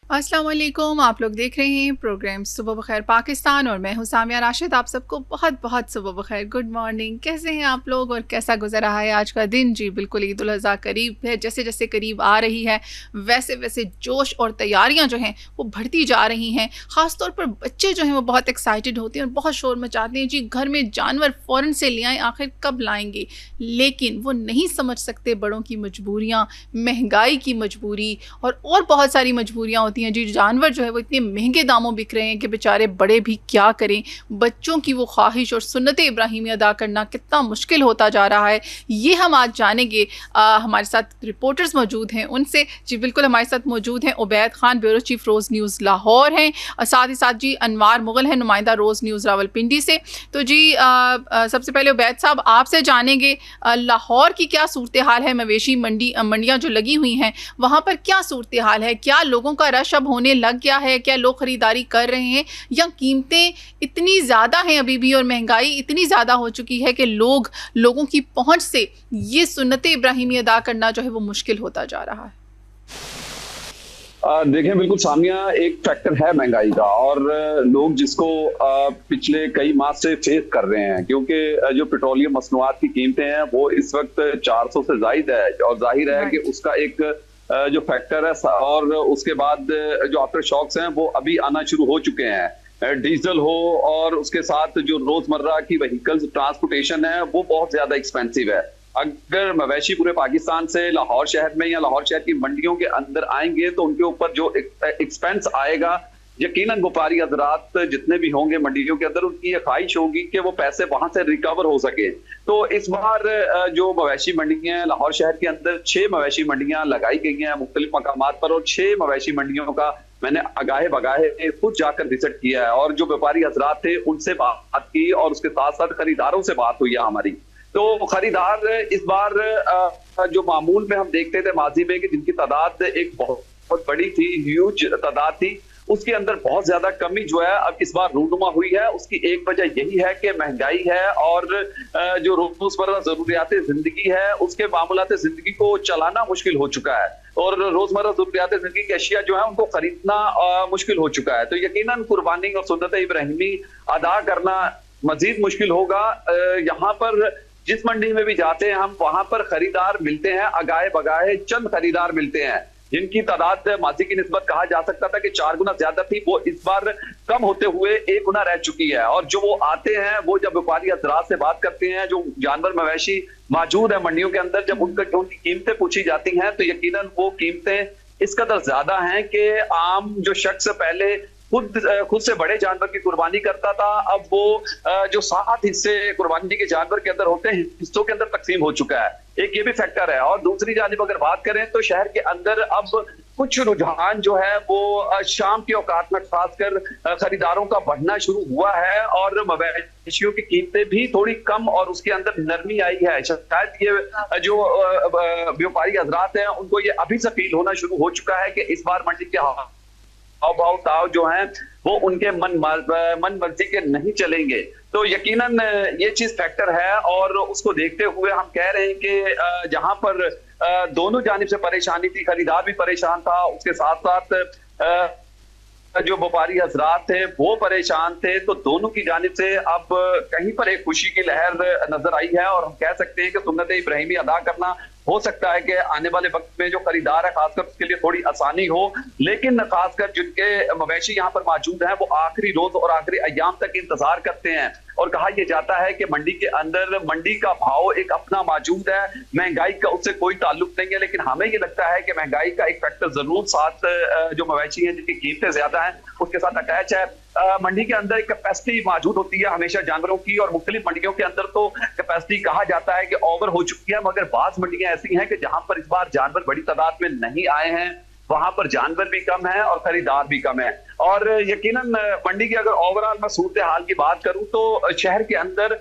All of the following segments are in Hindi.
अस्सलाम वालेकुम। आप लोग देख रहे हैं प्रोग्राम सुबह बखैर पाकिस्तान और मैं हूं सामिया राशिद। आप सबको बहुत बहुत सुबह बखैर, गुड मॉर्निंग। कैसे हैं आप लोग और कैसा गुजर रहा है आज का दिन? जी बिल्कुल, ईद उल अज़हा करीब है। जैसे जैसे करीब आ रही है वैसे वैसे जोश और तैयारियां जो हैं वो बढ़ती जा रही हैं। ख़ास तौर पर बच्चे जो हैं वो बहुत एक्साइटेड होते हैं और बहुत शोर मचाते हैं, जी घर में जानवर फ़ौरन से ले आएँ, आखिर कब लाएंगे। लेकिन वो नहीं समझ सकते बड़ों की मजबूरियाँ, महंगाई की मजबूरी और बहुत सारी मजबूरियाँ होती हैं। जी जानवर जो है वो इतने महंगे दामों बिक रहे हैं कि बेचारे बड़े भी क्या करें। बच्चों की वो ख्वाहिश और सुन्नत इब्राहिमी अदा करना कितना मुश्किल होता जा रहा है, ये हम आज जानेंगे। हमारे साथ रिपोर्टर्स मौजूद हैं उनसे। जी बिल्कुल, हमारे साथ मौजूद हैं उबैद खान, ब्यूरो चीफ रोज़ न्यूज़ लाहौर हैं, और साथ ही साथ जी अनवार मुगल है, नुमाइंदा रोज़ न्यूज़ रावलपिंडी से। तो जी सबसे पहले उबैद साहब आपसे जानेंगे लाहौर की क्या सूरत हाल है। मवेशी मंडियाँ जो लगी हुई हैं वहाँ पर क्या सूरत हाल है? क्या लोगों का रश अब होने लग गया है? क्या लोग खरीदारी कर रहे हैं, या कीमतें इतनी ज़्यादा हैं अभी भी और महंगाई इतनी ज़्यादा हो चुकी है कि लोगों की पहुंच से ये सुन्नत इब्राहिमी अदा करना जो है वो मुश्किल होता जा रहा है? देखें, बिल्कुल सामिया, एक फैक्टर है महंगाई का, और लोग जिसको पिछले कई माह से फेस कर रहे हैं, क्योंकि जो पेट्रोलियम मसनूआत की कीमतें हैं वो इस वक्त 400 से जायद है, और जाहिर है कि उसका एक जो फैक्टर है, और उसके बाद जो आफ्टर शॉक्स हैं वो अभी आना शुरू हो चुके हैं। डीजल हो और उसके साथ जो रोजमर्रा की व्हीकल्स ट्रांसपोर्टेशन है वो बहुत ज्यादा एक्सपेंसिव है। अगर मवेशी पूरे पाकिस्तान से लाहौर शहर में या लाहौर शहर की मंडियों के अंदर आएंगे तो उनके ऊपर जो एक्सपेंस आएगा, यकीनन व्यापारी हजरात जितने भी होंगे मंडियों के अंदर, उनकी ये ख्वाहिश होगी कि वो पैसे वहां से रिकवर हो सके। तो इस बार जो मवेशी मंडियां लाहौर शहर के अंदर 6 मवेशी मंडियां लगाई गई हैं मुख्तलिफ मकामात पर, और 6 मवेशी मंडियों का मैंने अगाहे बगाहे खुद जाकर विजिट किया है, और जो व्यापारी हजरात थे उनसे बात की, और उसके साथ साथ खरीदारों से बात हुई है हमारी। तो खरीदार इस बार जो मामूल में हम देखते थे माजी में कि जिनकी तादाद एक बहुत बड़ी थी, ह्यूज तादाद थी, उसके अंदर बहुत ज्यादा कमी जो है अब इस बार रूनुमा हुई है। उसकी एक वजह यही है कि महंगाई है, और जो रोजमर्रा जरूरियात जिंदगी है उसके मामूलात जिंदगी को चलाना मुश्किल हो चुका है, और रोजमर्रा जरूरियात जिंदगी की अशिया जो है उनको खरीदना मुश्किल हो चुका है। तो यकीनन कुर्बानी और सुन्नत इब्राहिमी अदा करना मजीद मुश्किल होगा। यहाँ पर जिस मंडी में भी जाते हैं हम, वहां पर खरीदार मिलते हैं, अगाए बगाए चंद खरीदार मिलते हैं जिनकी तादाद माजी की निस्बत कहा जा सकता था कि 4 गुना ज्यादा थी, वो इस बार कम होते हुए 1 गुना रह चुकी है। और जो वो आते हैं, वो जब व्यापारी हजरात से बात करते हैं, जो जानवर मवेशी मौजूद है मंडियों के अंदर, जब उनकी कीमतें पूछी जाती हैं तो यकीनन वो कीमतें इस कदर ज्यादा हैं कि आम जो शख्स पहले खुद से बड़े जानवर की कुर्बानी करता था, अब वो जो 7 हिस्से कुर्बानी के जानवर के अंदर होते हैं, हिस्सों के अंदर तकसीम हो चुका है। एक ये भी फैक्टर है। और दूसरी जानिब अगर बात करें तो शहर के अंदर अब कुछ रुझान जो है वो शाम के औकात में खासकर खरीदारों का बढ़ना शुरू हुआ है, और मवेशियों की कीमतें भी थोड़ी कम और उसके अंदर नरमी आई है। शायद ये जो व्यापारी हजरात हैं उनको ये अभी से फील होना शुरू हो चुका है कि इस बार मंडी के भाव ताव जो हैं वो उनके मन मर्जी के नहीं चलेंगे। तो यकीनन ये चीज फैक्टर है, और उसको देखते हुए हम कह रहे हैं कि जहां पर दोनों जानिब से परेशानी थी, खरीदार भी परेशान था, उसके साथ साथ जो व्यापारी हजरात थे वो परेशान थे, तो दोनों की जानिब से अब कहीं पर एक खुशी की लहर नजर आई है, और हम कह सकते हैं कि सुन्नत इब्राहिमी अदा करना हो सकता है कि आने वाले वक्त में जो खरीदार है खासकर उसके लिए थोड़ी आसानी हो। लेकिन खासकर जिनके मवेशी यहाँ पर मौजूद हैं वो आखिरी रोज और आखिरी अयाम तक इंतजार करते हैं, और कहा यह जाता है कि मंडी के अंदर मंडी का भाव एक अपना मौजूद है, महंगाई का उससे कोई ताल्लुक नहीं है। लेकिन हमें ये लगता है कि महंगाई का एक फैक्टर जरूर साथ जो मवेशी है जिनकी कीमतें ज्यादा हैं उसके साथ अटैच है। मंडी के अंदर एक कैपेसिटी मौजूद होती है हमेशा जानवरों की, और मुख्तलिफ मंडियों के अंदर तो कैपेसिटी कहा जाता है कि ओवर हो चुकी है, मगर बाज मंडियां ऐसी हैं कि जहां पर इस बार जानवर बड़ी तादाद में नहीं आए हैं, वहां पर जानवर भी कम है और खरीदार भी कम है। और यकीनन मंडी की अगर ओवरऑल मैं सूरत हाल की बात करूं तो शहर के अंदर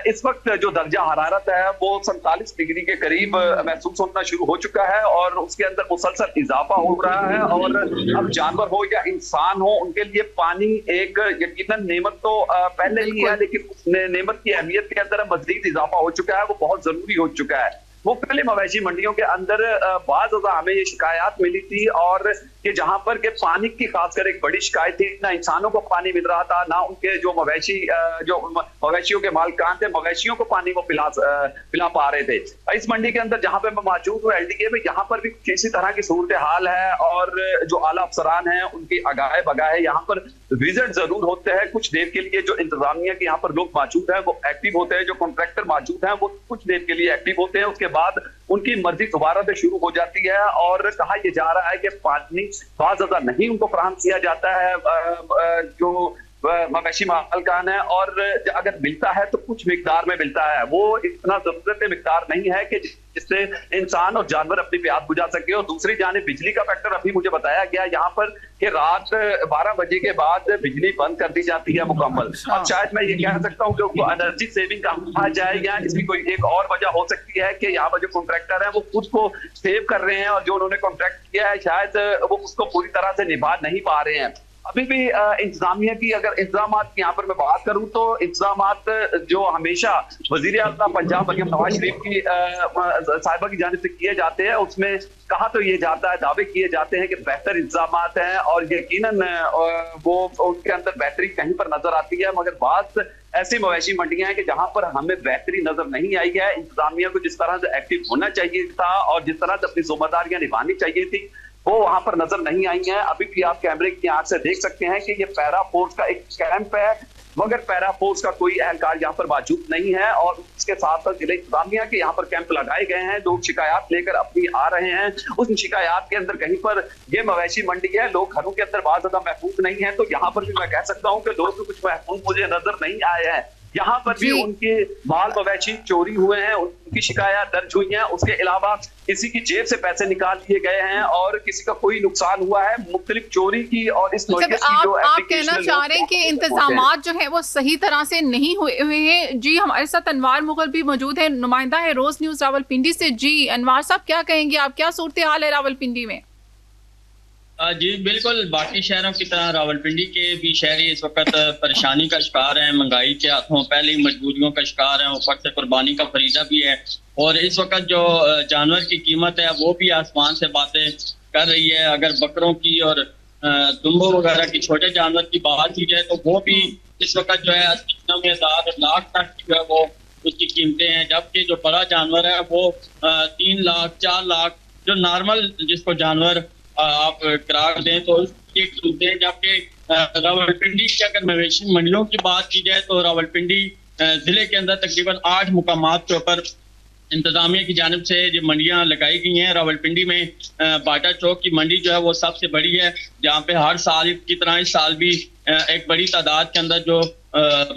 इस वक्त जो दर्जा हरारत है वो 47 डिग्री के करीब महसूस होना शुरू हो चुका है, और उसके अंदर मुसलसल इजाफा हो रहा है। और अब जानवर हो या इंसान हो, उनके लिए पानी एक यकीनन नेमत तो पहले ही है, लेकिन उस नेमत की अहमियत के अंदर मजीद इजाफा हो चुका है, वो बहुत जरूरी हो चुका है। मुख्तलिफ मवेशी मंडियों के अंदर बाज़ हमें ये शिकायत मिली थी, और कि जहां पर के पानी की खासकर एक बड़ी शिकायत थी, ना इंसानों को पानी मिल रहा था, ना उनके जो मवेशियों के मालिकान थे, मवेशियों को पानी वो पिला पा रहे थे। इस मंडी के अंदर जहां पे मैं मौजूद हूँ LDK में, यहाँ पर भी कुछ इसी तरह की सूरत हाल है और जो आला अफसरान है उनकी आगाह बगाह है। यहाँ पर विजिट जरूर होते हैं कुछ देर के लिए, जो इंतजामिया के यहाँ पर लोग मौजूद हैं वो एक्टिव होते हैं, जो कॉन्ट्रैक्टर मौजूद हैं वो कुछ देर के लिए एक्टिव होते हैं, उसके बाद उनकी मर्जी दोबारा से शुरू हो जाती है। और कहा यह जा रहा है कि पानी बहुत ज्यादा नहीं उनको फराहम किया जाता है जो मवेशी मालकान है, और अगर मिलता है तो कुछ मिकदार में मिलता है, वो इतना जबरदस्त मिकदार नहीं है कि जिससे इंसान और जानवर अपनी प्यास बुझा सके। और दूसरी जाने बिजली का फैक्टर अभी मुझे बताया गया यहाँ पर कि रात 12 बजे के बाद बिजली बंद कर दी जाती है मुकम्मल। अब शायद मैं ये कह सकता हूँ कि उसको एनर्जी सेविंग कहा जाए, या इसकी कोई एक और वजह हो सकती है कि यहाँ पर जो कॉन्ट्रैक्टर है वो खुद को सेव कर रहे हैं, और जो उन्होंने कॉन्ट्रैक्ट किया है शायद वो उसको पूरी तरह से निभा नहीं पा रहे हैं। अभी भी इंतजामिया की अगर इंतजाम की यहाँ पर मैं बात करूं तो इंतजाम जो हमेशा वजीर आज़म पंजाब मरियम नवाज शरीफ की साहिबा की जानिब से किए जाते हैं, उसमें कहा तो ये जाता है, दावे किए जाते हैं कि बेहतर इंतजाम हैं, और यकीनन वो उनके अंदर बेहतरी कहीं पर नजर आती है। मगर बात ऐसी मवेशी मंडियां हैं कि जहां पर हमें बेहतरी नजर नहीं आई है। इंतजामिया को जिस तरह से एक्टिव होना चाहिए था और जिस तरह से अपनी जिम्मेदारियां निभानी चाहिए थी, वो वहां पर नजर नहीं आई है। अभी भी आप कैमरे की आंख से देख सकते हैं कि ये पैरा फोर्स का एक कैंप है, मगर पैरा फोर्स का कोई एहलकार यहाँ पर मौजूद नहीं है। और इसके साथ साथ जिले इंतजामिया के यहाँ पर कैंप लगाए गए हैं, लोग शिकायत लेकर अपनी आ रहे हैं। उस शिकायत के अंदर कहीं पर ये मवेशी मंडी है, लोग घरों के अंदर बहुत ज्यादा महफूज नहीं है, तो यहाँ पर भी मैं कह सकता हूँ कि लोग कुछ महफूज मुझे नजर नहीं आए हैं। यहाँ पर भी उनके माल मवेशी चोरी हुए हैं, उनकी शिकायत दर्ज हुई है। उसके अलावा किसी की जेब से पैसे निकाल लिए गए हैं और किसी का कोई नुकसान हुआ है मुख्तलिफ चोरी की। और इस मतलब आप कहना चाह रहे हैं कि इंतजामात जो है वो सही तरह से नहीं हुए हुए हैं। जी, हमारे साथ अनवार मुगल भी मौजूद है, नुमाइंदा है रोज न्यूज रावलपिंडी से। जी अनवार साहब, क्या कहेंगे आप, क्या सूरत हाल है रावलपिंडी में? जी बिल्कुल, बाकी शहरों की तरह रावलपिंडी के भी शहरी इस वक्त परेशानी का शिकार हैं, महंगाई के हाथों पहले ही मजबूरियों का शिकार हैं, ऊपर से कुर्बानी का फरीदा भी है। और इस वक्त जो जानवर की कीमत है वो भी आसमान से बातें कर रही है। अगर बकरों की और दुम्बों वगैरह की छोटे जानवर की बात की जाए तो वो भी इस वक्त जो है 80-90 लाख तक जो है वो उसकी कीमतें हैं, जबकि जो बड़ा जानवर है वो 3 लाख 4 लाख जो नॉर्मल जिसको जानवर आप करार दें तो उसकी कीमतें। जबकि रावलपिंडी की अगर मवेशी मंडियों की बात की जाए तो रावलपिंडी जिले के अंदर तकरीबन 8 मुकामात के ऊपर इंतजामिया की जानिब से जो मंडियां लगाई गई हैं। रावलपिंडी में बाटा चौक की मंडी जो है वो सबसे बड़ी है, जहाँ पे हर साल की तरह इस साल भी एक बड़ी तादाद के अंदर जो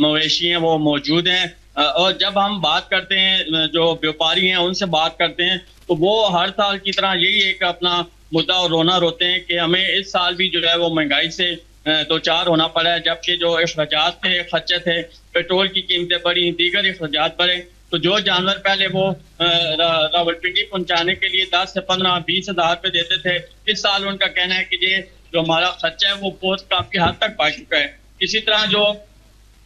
मवेशी हैं वो मौजूद हैं। और जब हम बात करते हैं जो व्यापारी हैं उनसे बात करते हैं तो वो हर साल की तरह यही एक अपना मुद्दा और रोना रोते हैं कि हमें इस साल भी जो है वो महंगाई से दो चार होना पड़ा है, जबकि जो अखराजात थे, खर्चे थे, पेट्रोल की कीमतें बढ़ी, दीगर अखराजात बढ़े। तो जो जानवर पहले वो रावलपिंडी पहुंचाने के लिए 10 से 15-20 हज़ार रुपये देते थे, इस साल उनका कहना है कि ये जो हमारा खर्चा है वो बहुत काफी हद तक बढ़ चुका है। इसी तरह जो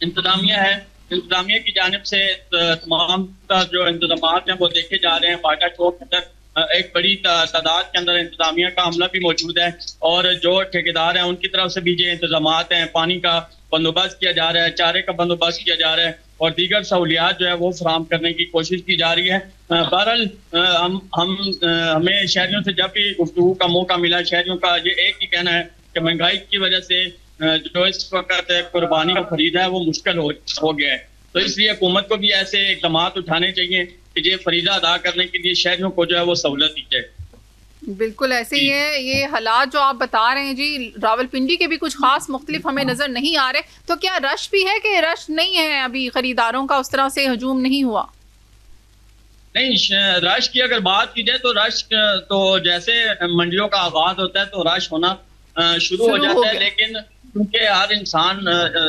इंतजामिया है, इंतजामिया की जानिब से तमाम जो इंतजाम हैं वो देखे जा रहे हैं। बाटा चौक के अंदर एक बड़ी तादाद के अंदर इंतजामिया का हमला भी मौजूद है, और जो ठेकेदार हैं उनकी तरफ से भी जो इंतजाम हैं, पानी का बंदोबस्त किया जा रहा है, चारे का बंदोबस्त किया जा रहा है और दीगर सहूलियात जो है वो फराहम करने की कोशिश की जा रही है। बहरहाल हमें शहरियों से जब भी गुफ्तगू का मौका मिला, शहरियों का ये एक ही कहना है कि महंगाई की वजह से जो इस वक्त कुर्बानी का फरीदा है वो मुश्किल हो गया है। तो इसलिए हुकूमत को भी ऐसे इकदाम उठाने चाहिए कि ये फरीदा अदा करने के लिए शहरियों को जो है वो सहूलत दी जाए। बिल्कुल ऐसे ही है ये हालात जो आप बता रहे हैं। जी, रावलपिंडी के भी कुछ खास मुख्तलिफ हमें नजर नहीं आ रहे, तो क्या रश भी है कि रश नहीं है, अभी खरीदारों का उस तरह से हजूम नहीं हुआ? नहीं, रश की अगर बात की जाए तो रश तो जैसे मंडियों का आगाज होता है तो रश होना शुरू हो जाता है, लेकिन क्योंकि हर इंसान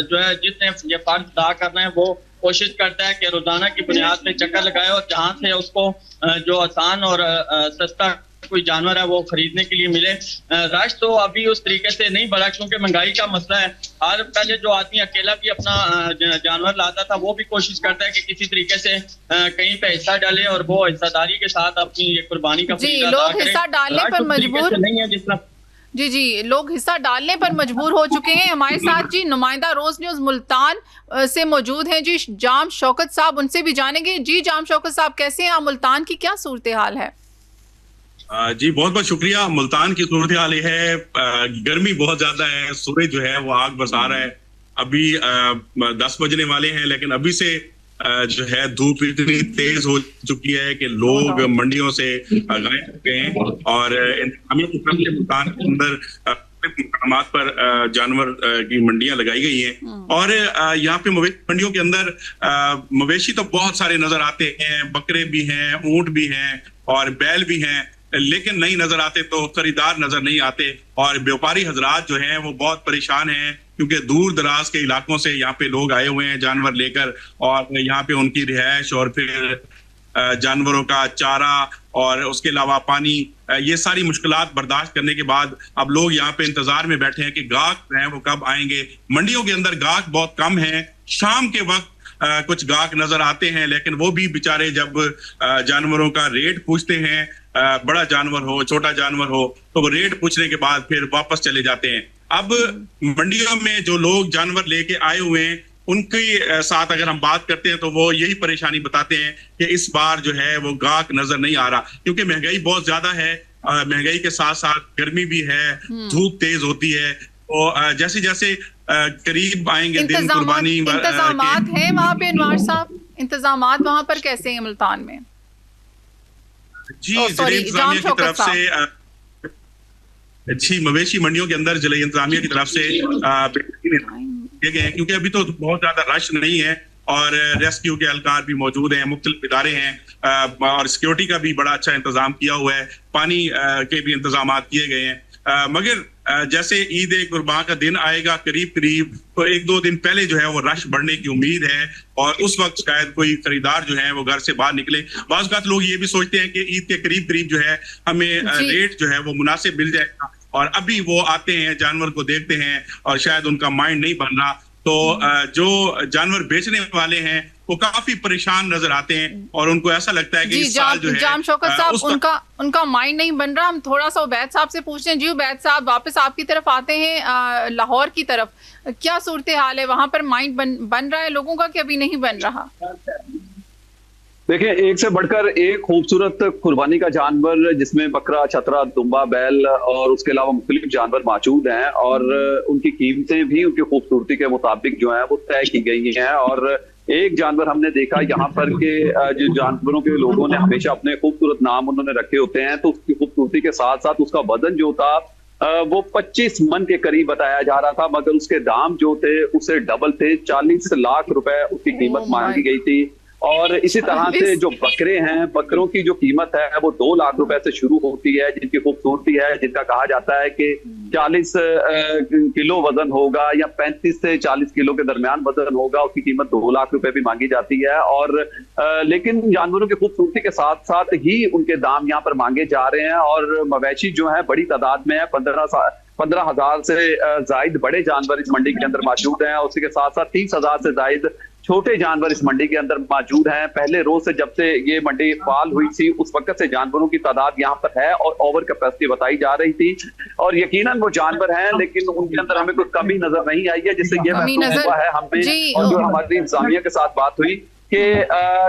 जो है जिसने ये फर्ज अदा करना है वो कोशिश करता है कि रोजाना की बुनियाद पे चक्कर लगाए और जहाँ से उसको जो आसान और सस्ता कोई जानवर है वो खरीदने के लिए मिले। रश तो अभी उस तरीके से नहीं बढ़ा क्योंकि महंगाई का मसला है। हर पहले जो आदमी अकेला भी अपना जानवर लाता था वो भी कोशिश करता है कि किसी तरीके से कहीं पे हिस्सा डाले और वो हिस्सादारी के साथ अपनी ये कुर्बानी का जी, लोग हिस्सा डालने पर मजबूर नहीं है जिस तरह जी जी, लोग हिस्सा डालने पर मजबूर हो चुके हैं। हमारे साथ जी नुमाइंदा रोज न्यूज़ मुल्तान से मौजूद हैं जी जाम शौकत साहब, उनसे भी जानेंगे। जी जाम शौकत साहब, कैसे हैं आप? मुल्तान की क्या सूरत हाल है? जी बहुत बहुत शुक्रिया। मुल्तान की सूरत हाल ये है, गर्मी बहुत ज्यादा है, सूरज जो है वो आग बरसा रहा है। अभी 10 बजने वाले हैं, लेकिन अभी से जो है धूप इतनी तेज हो चुकी है कि लोग मंडियों से गायब हो गए हैं। और इंतजामिया की तरफ से मुल्तान के अंदर मकामात पर जानवर की मंडियां लगाई गई हैं। और यहाँ पे मवेशी मंडियों के अंदर मवेशी तो बहुत सारे नजर आते हैं, बकरे भी हैं, ऊंट भी हैं और बैल भी हैं, लेकिन नहीं नजर आते तो खरीदार नजर नहीं आते। और व्यापारी हजरात जो हैं वो बहुत परेशान हैं, क्योंकि दूर दराज के इलाकों से यहाँ पे लोग आए हुए हैं जानवर लेकर, और यहाँ पे उनकी रिहाइश और फिर जानवरों का चारा और उसके अलावा पानी, ये सारी मुश्किलात बर्दाश्त करने के बाद अब लोग यहाँ पे इंतजार में बैठे हैं कि गाहक हैं वो कब आएंगे। मंडियों के अंदर गाहक बहुत कम है। शाम के वक्त कुछ गाहक नजर आते हैं, लेकिन वो भी बेचारे जब जानवरों का रेट पूछते हैं, बड़ा जानवर हो छोटा जानवर हो, तो वो रेट पूछने के बाद फिर वापस चले जाते हैं। अब मंडियों में जो लोग जानवर लेके आए हुए हैं उनके साथ अगर हम बात करते हैं तो वो यही परेशानी बताते हैं कि इस बार जो है वो गाहक नजर नहीं आ रहा, क्योंकि महंगाई बहुत ज्यादा है। महंगाई के साथ साथ गर्मी भी है, धूप तेज होती है। तो जैसे जैसे करीब आएंगे दिन कुर्बानी इंतजामात हैं वहाँ पे अनवार साहब, इंतजामात वहाँ पर कैसे हैं मुल्तान में? जी इंतजामिया की तरफ से अच्छी मवेशी मंडियों के अंदर जिला इंतजामिया की तरफ से किए गए हैं, क्योंकि अभी तो बहुत ज्यादा रश नहीं है और रेस्क्यू के एहलकार भी मौजूद हैं, मुख्तलिफ इदारे हैं और सिक्योरिटी का भी बड़ा अच्छा इंतजाम किया हुआ है, पानी के भी इंतजाम किए गए हैं। मगर जैसे ईद कुर्बान का दिन आएगा करीब करीब, तो 1-2 दिन पहले जो है वो रश बढ़ने की उम्मीद है और उस वक्त शायद कोई खरीदार जो है वो घर से बाहर निकले। बाज़ औक़ात लोग ये भी सोचते हैं कि ईद के करीब करीब जो है हमें रेट जो है वो मुनासिब मिल जाएगा, और अभी वो आते हैं जानवर को देखते हैं और शायद उनका माइंड नहीं बन रहा। तो जो जानवर बेचने वाले हैं वो काफी परेशान नजर आते हैं और उनको ऐसा लगता है कि इस साल जो है जाम शौकत साहब उनका माइंड नहीं बन रहा। हम थोड़ा सा उबैद साहब से पूछते हैं। जी उबैद साहब, वापस आपकी तरफ आते हैं, लाहौर की तरफ क्या सूरत हाल है? वहां पर माइंड बन रहा है लोगों का कि अभी नहीं बन रहा? देखिए, एक से बढ़कर एक खूबसूरत कुर्बानी का जानवर जिसमें बकरा, छतरा, दुम्बा, बैल और उसके अलावा मुख्तलिफ जानवर मौजूद हैं और उनकी कीमतें भी उनकी खूबसूरती के मुताबिक जो है वो तय की गई हैं। और एक जानवर हमने देखा यहाँ पर के जो जानवरों के लोगों ने हमेशा अपने खूबसूरत नाम उन्होंने रखे होते हैं, तो उसकी खूबसूरती के साथ साथ उसका वजन जो था वो 25 मन के करीब बताया जा रहा था, मगर उसके दाम जो थे उससे डबल थे। 40 लाख रुपए उसकी कीमत मांगी गई थी। और इसी तरह से जो बकरे हैं, बकरों की जो कीमत है वो 2 लाख रुपए से शुरू होती है, जिनकी खूबसूरती है, जिनका कहा जाता है कि 40 किलो वजन होगा या 35 से 40 किलो के दरमियान वजन होगा, उसकी कीमत 2 लाख रुपए भी मांगी जाती है। और लेकिन जानवरों की खूबसूरती के साथ साथ ही उनके दाम यहाँ पर मांगे जा रहे हैं। और मवेशी जो है बड़ी तादाद में है, 15,000 से जायद बड़े जानवर इस मंडी के अंदर मौजूद हैं। उसी के साथ साथ 30,000 से जायद छोटे जानवर इस मंडी के अंदर मौजूद हैं। पहले रोज से जब से ये मंडी फाल हुई थी उस वक्त से जानवरों की तादाद यहाँ पर है और ओवर कैपेसिटी बताई जा रही थी। और यकीनन वो जानवर हैं, लेकिन उनके अंदर हमें कोई कमी नजर नहीं आई है, जिससे ये महसूस हुआ है हमें। और जो हमारी इंतजामिया के साथ बात हुई कि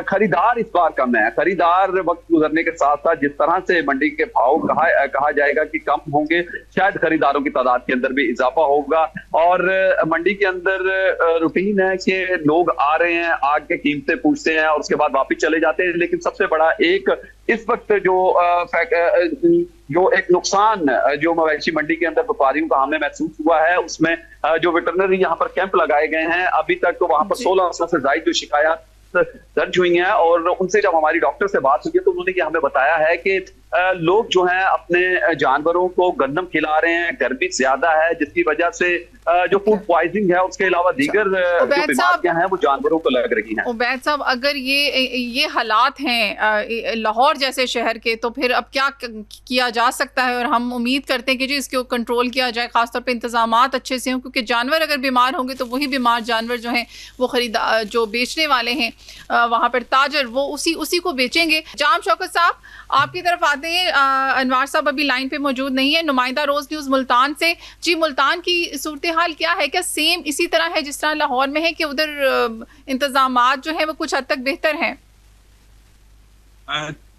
खरीदार इस बार कम है। खरीदार वक्त गुजरने के साथ साथ जिस तरह से मंडी के भाव कहा जाएगा कि कम होंगे, शायद खरीदारों की तादाद के अंदर भी इजाफा होगा। और मंडी के अंदर रूटीन है कि लोग आ रहे हैं, आके कीमतें पूछते हैं और उसके बाद वापस चले जाते हैं। लेकिन सबसे बड़ा एक इस वक्त जो एक नुकसान जो मवेशी मंडी के अंदर व्यापारियों का हमें महसूस हुआ है, उसमें जो वेटरनरी यहाँ पर कैंप लगाए गए हैं, अभी तक तो वहां पर 1600 से ज्यादा जो शिकायत दर्ज हुई हैं। और उनसे जब हमारी डॉक्टर से बात हुई है तो उन्होंने ये हमें बताया है कि लोग जो हैं अपने जानवरों को गंदम खिला रहे हैं, गर्मी ज्यादा है जिसकी वजह से जो फूड पॉइजनिंग है, उसके अलावा दीगर जो बीमारियां हैं वो जानवरों को लग रही हैं। उबैद साहब, अगर ये हालात हैं लाहौर जैसे शहर के, तो फिर अब क्या किया जा सकता है? और हम उम्मीद करते हैं कि जी इसको कंट्रोल किया जाए, खासतौर पे इंतजामात अच्छे से हों, क्योंकि जानवर अगर बीमार होंगे तो वही बीमार जानवर जो हैं वो खरीदार, जो बेचने वाले हैं वहाँ पर ताजर, वो उसी को बेचेंगे। जाम शौकत साहब, आपकी तरफ आते हैं। अनवार साहब अभी लाइन पे मौजूद नहीं है। नुमाइंदा रोज न्यूज़ मुल्तान से। जी, मुल्तान की सूरत हाल क्या है? क्या सेम इसी तरह है जिस तरह लाहौर में है, कि उधर इंतजामात जो है वो कुछ हद तक बेहतर हैं?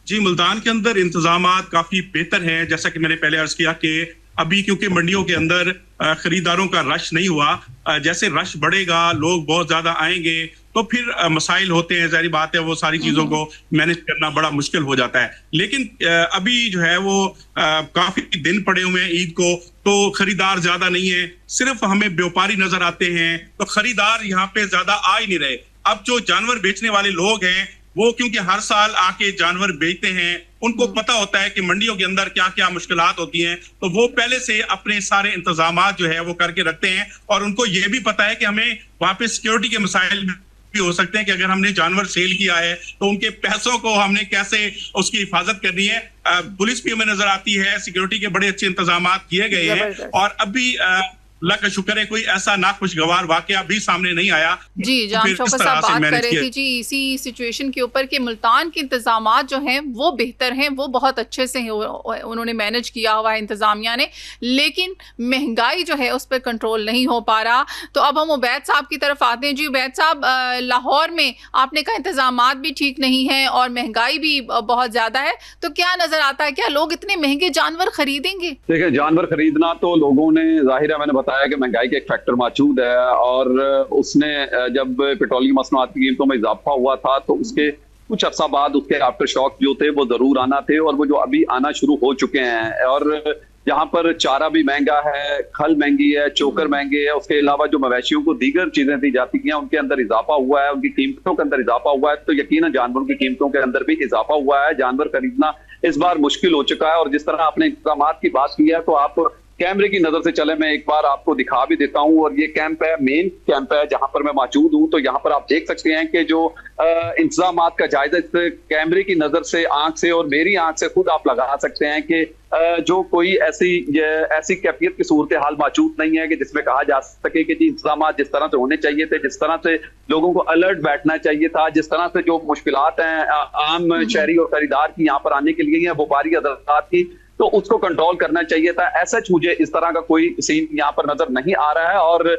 जी, मुल्तान के अंदर इंतजामात काफी बेहतर हैं। जैसा कि मैंने पहले अर्ज किया कि अभी क्योंकि मंडियों के अंदर खरीदारों का रश नहीं हुआ, जैसे रश बढ़ेगा, लोग बहुत ज्यादा आएंगे तो फिर मसाइल होते हैं, जारी बात है, वो सारी चीजों को मैनेज करना बड़ा मुश्किल हो जाता है। लेकिन अभी जो है वो काफी दिन पड़े हुए हैं ईद को, तो खरीदार ज्यादा नहीं है, सिर्फ हमें व्यापारी नजर आते हैं, तो खरीदार यहाँ पे ज्यादा आ ही नहीं रहे। अब जो जानवर बेचने वाले लोग हैं वो क्योंकि हर साल आके जानवर बेचते हैं, उनको पता होता है कि मंडियों के अंदर क्या क्या मुश्किलात होती हैं, तो वो पहले से अपने सारे इंतजामात जो है वो करके रखते हैं। और उनको ये भी पता है कि हमें वहां पे सिक्योरिटी के मसाइल भी हो सकते हैं, कि अगर हमने जानवर सेल किया है तो उनके पैसों को हमने कैसे उसकी हिफाजत करनी है। पुलिस भी हमें नजर आती है, सिक्योरिटी के बड़े अच्छे इंतजामात किए गए हैं, और अभी अल्लाह का शुक्र है कोई ऐसा नाखुशगवार वाकया भी सामने नहीं आया। जी, जाम शौकत साहब बात कर रहे थे जी इसी सिचुएशन के ऊपर कि मुल्तान के इंतजामात जो हैं वो बेहतर हैं, वो बहुत अच्छे से उन्होंने मैनेज किया हुआ है इंतजामिया ने, लेकिन महंगाई जो है उस पर कंट्रोल नहीं हो पा रहा। तो अब हम उबैद साहब की तरफ आते हैं। जी उबैद साहब, लाहौर में आपने कहा इंतजामात भी ठीक नहीं है और महंगाई भी बहुत ज्यादा है, तो क्या नजर आता है, क्या लोग इतने महंगे जानवर खरीदेंगे? देखिए, जानवर खरीदना तो लोगों ने, जाहिर है, मैंने बताया कि महंगाई का एक फैक्टर मौजूद है, और उसने जब पेट्रोलियम मसनूआत की कीमतों में इजाफा हुआ था तो उसके कुछ अर्सा बाद उसके आफ्टर शॉक जो थे वो जरूर आना थे, और वो जो अभी आना शुरू हो चुके हैं। और जहां पर चारा भी महंगा है, खल महंगी है, चोकर महंगे है, उसके अलावा जो मवेशियों को दीगर चीजें दी जाती हैं उनके अंदर इजाफा हुआ है, उनकी कीमतों के अंदर इजाफा हुआ है, तो यकीनन जानवरों की कीमतों के अंदर भी इजाफा हुआ है। जानवर खरीदना इस बार मुश्किल हो चुका है। और जिस तरह आपने इंतजाम की बात की है, तो आप कैमरे की नजर से चले, मैं एक बार आपको दिखा भी देता हूं। और ये कैंप है, मेन कैंप है जहां पर मैं मौजूद हूं। तो यहाँ पर आप देख सकते हैं कि जो इंतजामात का जायजा इस कैमरे की नजर से, आंख से और मेरी आंख से खुद आप लगा सकते हैं कि जो कोई ऐसी कैफियत की सूरत हाल मौजूद नहीं है कि जिसमें कहा जा सके कि जी इंतजाम जिस तरह से होने चाहिए थे, जिस तरह से लोगों को अलर्ट बैठना चाहिए था, जिस तरह से जो मुश्किलात हैं आम शहरी और खरीदार की यहाँ पर आने के लिए, व्यापारी हजरात की, तो उसको कंट्रोल करना चाहिए था। ऐसा मुझे इस तरह का कोई सीन यहाँ पर नजर नहीं आ रहा है। और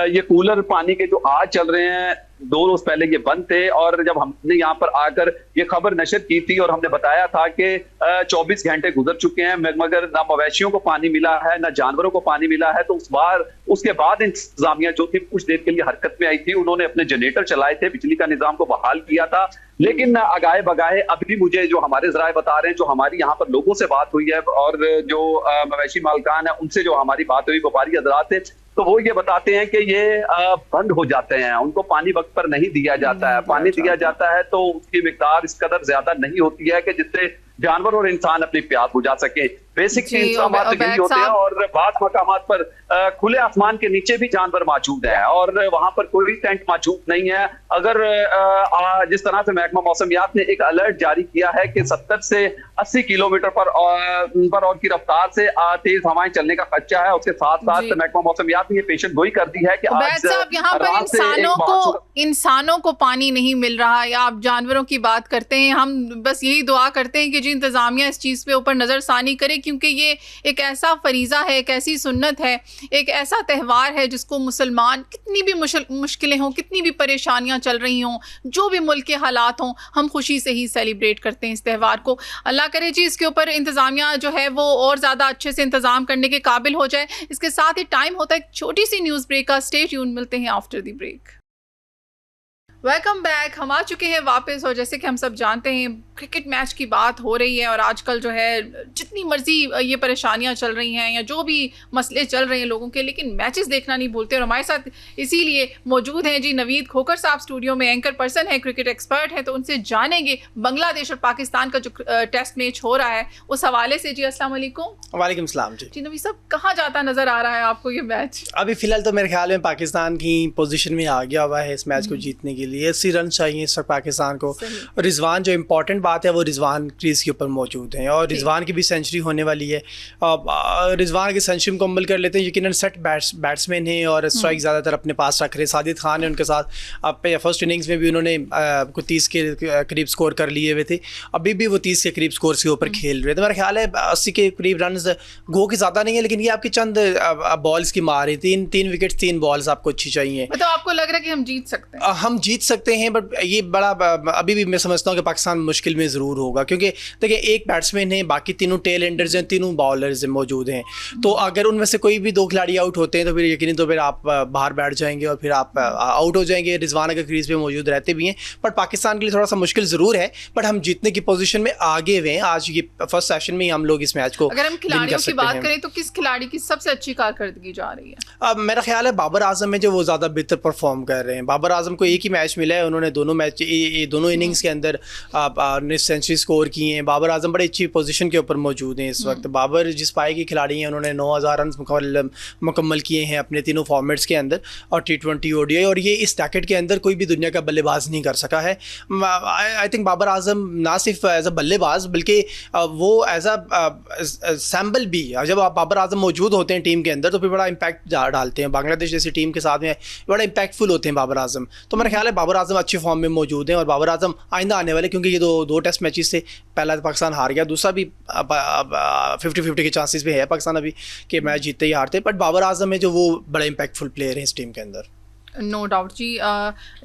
ये कूलर पानी के जो आज चल रहे हैं, 2 रोज पहले ये बंद थे, और जब हमने यहाँ पर आकर ये खबर नशर की थी और हमने बताया था कि 24 घंटे गुजर चुके हैं मगर ना मवेशियों को पानी मिला है, ना जानवरों को पानी मिला है। तो उसके बाद इंतजामिया जो थी कुछ देर के लिए हरकत में आई थी, उन्होंने अपने जनरेटर चलाए थे, बिजली का निजाम को बहाल किया था। लेकिन अगाए बगाए अभी मुझे जो हमारे जराए बता रहे हैं, जो हमारी यहाँ पर लोगों से बात हुई है और जो मवेशी मालकान है उनसे जो हमारी बात हुई, व्यापारी हजरात थे, तो वो ये बताते हैं कि ये बंद हो जाते हैं, उनको पानी वक्त पर नहीं दिया जाता है। पानी दिया जाता है तो उसकी मिकदार इस कदर ज्यादा नहीं होती है कि जिससे जानवर और इंसान अपनी प्यास बुझा सके। बेसिक इंतजाम यही होते हैं। और बाद मकामात पर खुले आसमान के नीचे भी जानवर मौजूद है और वहां पर कोई टेंट मौजूद नहीं है। अगर जिस तरह से महकमा मौसमियात ने एक अलर्ट जारी किया है कि 70 से 80 किलोमीटर पर और की रफ्तार से तेज हवाएं चलने का खदशा है, उसके साथ साथ महकमा मौसमियात ने ये पेशन गोई कर दी है कि आज यहाँ पर इंसानों को पानी नहीं मिल रहा, या आप जानवरों की बात करते हैं। हम बस यही दुआ करते हैं कि जी इंतजामिया इस चीज पे ऊपर नजरसानी करे, क्योंकि ये एक ऐसा फरीजा है, एक ऐसी सुन्नत है, एक ऐसा त्यौहार है जिसको मुसलमान, कितनी भी मुश्किलें हों, कितनी भी परेशानियां चल रही हों, जो भी मुल्क के हालात हों, हम खुशी से ही सेलिब्रेट करते हैं इस त्यौहार को। अल्लाह करे जी इसके ऊपर इंतजामिया जो है वो और ज़्यादा अच्छे से इंतजाम करने के काबिल हो जाए। इसके साथ ही टाइम होता है एक छोटी सी न्यूज़ ब्रेक का। स्टे ट्यून, मिलते हैं after the break. Welcome back. हम आ चुके हैं वापस और जैसे कि हम सब जानते हैं क्रिकेट मैच की बात हो रही है और आजकल जो है जितनी मर्जी ये परेशानियां चल रही हैं या जो भी मसले चल रहे हैं लोगों के, लेकिन मैचेस देखना नहीं भूलते। और हमारे साथ इसीलिए मौजूद हैं जी नवीद खोकर साहब स्टूडियो में, एंकर पर्सन है, क्रिकेट एक्सपर्ट है, तो उनसे जानेंगे बांग्लादेश और पाकिस्तान का जो टेस्ट मैच हो रहा है उस हवाले से। जी अस्सलाम वालेकुम। वालेकुम सलाम जी नवीद साहब, कहाँ जाता नजर आ रहा है आपको ये मैच? अभी फिलहाल तो मेरे ख्याल में पाकिस्तान की पोजीशन में आ गया हुआ है इस मैच को जीतने के लिए। 80 रन चाहिए इस वक्त पाकिस्तान को। और रिजवान, जो इम्पोर्टेंट बात है वो रिजवान क्रीज के ऊपर मौजूद हैं और रिजवान की भी सेंचुरी होने वाली है। रिजवान की सेंचुरी मुकम्मल कर लेते हैं। यकीनन सेट बैट्समैन हैं और स्ट्राइक ज़्यादातर अपने पास रख रहे हैं। साजिद खान है उनके साथ। फर्स्ट इनिंग्स में भी उन्होंने कुछ 30 के करीब स्कोर कर लिए हुए थे, अभी भी वो 30 के करीब स्कोर के ऊपर खेल रहे थे। मेरा ख्याल है 80 के करीब रन गो की ज़्यादा नहीं है, लेकिन ये आपकी चंद बॉल्स की मार है। तीन विकेट 3 बॉल्स आपको अच्छी चाहिए। मतलब आपको लग रहा है कि हम जीत सकते हैं? हम जीत सकते हैं, बट ये बड़ा अभी भी मैं समझता हूँ कि पाकिस्तान मुश्किल में ज़रूर होगा, क्योंकि देखिए एक बैट्समैन है, बाकी तीनों टेल एंडर्स हैं, तीनों बॉलर्स मौजूद हैं। तो अगर उनमें से कोई भी 2 खिलाड़ी आउट होते हैं तो फिर यकीनन तो फिर आप बाहर बैठ जाएंगे और फिर आप आउट हो जाएंगे। रिजवान अगर क्रीज पे मौजूद रहते भी हैं, बट पाकिस्तान के लिए थोड़ा सा मुश्किल ज़रूर है, बट हम जीतने की पोजीशन में आगे हुए हैं। आज ये फर्स्ट सेशन में ही हम लोग इस मैच को, अगर हम खिलाड़ियों की बात करें तो किस खिलाड़ी की सबसे अच्छी कारकर्दगी जा रही है? मेरा ख्याल है बाबर आजम है जो वो ज़्यादा बेहतर परफॉर्म कर रहे हैं। बाबर आजम को एक ही मैच मिला है, उन्होंने दोनों इनिंग्स के अंदर सेंचुरी स्कोर की हैं। बाबर आजम बड़ी अच्छी पोजीशन के ऊपर मौजूद हैं इस वक्त। बाबर जिस पाए की खिलाड़ी हैं, उन्होंने 9000 रन मुकम्मल किए हैं अपने तीनों फॉर्मेट्स के अंदर और T20 ODI, और ये इस टैकेट के अंदर कोई भी दुनिया का बल्लेबाज नहीं कर सका है। आई थिंक बाबर आजम ना सिर्फ एज अ बल्लेबाज बल्कि वो एज अ सैम्बल भी, जब आप बाबर आजम मौजूद होते हैं टीम के अंदर तो फिर बड़ा इम्पैक्ट डालते हैं। बांग्लादेश जैसी टीम के साथ में बड़ा इम्पैक्टफुल होते हैं बाबर आजम। तो मेरा ख्याल है बाबर आजम अच्छे फॉर्म में मौजूद हैं और बाबर आजम आइंदा आने वाले, क्योंकि ये दो टेस्ट मैचेस से पहला तो पाकिस्तान हार गया, दूसरा भी 50-50 के चांसेस भी है पाकिस्तान अभी कि मैच जीतते ही हारते, बट बाबर आजम है जो वो बड़ा इम्पैक्टफुल प्लेयर है इस टीम के अंदर। नो डाउट जी,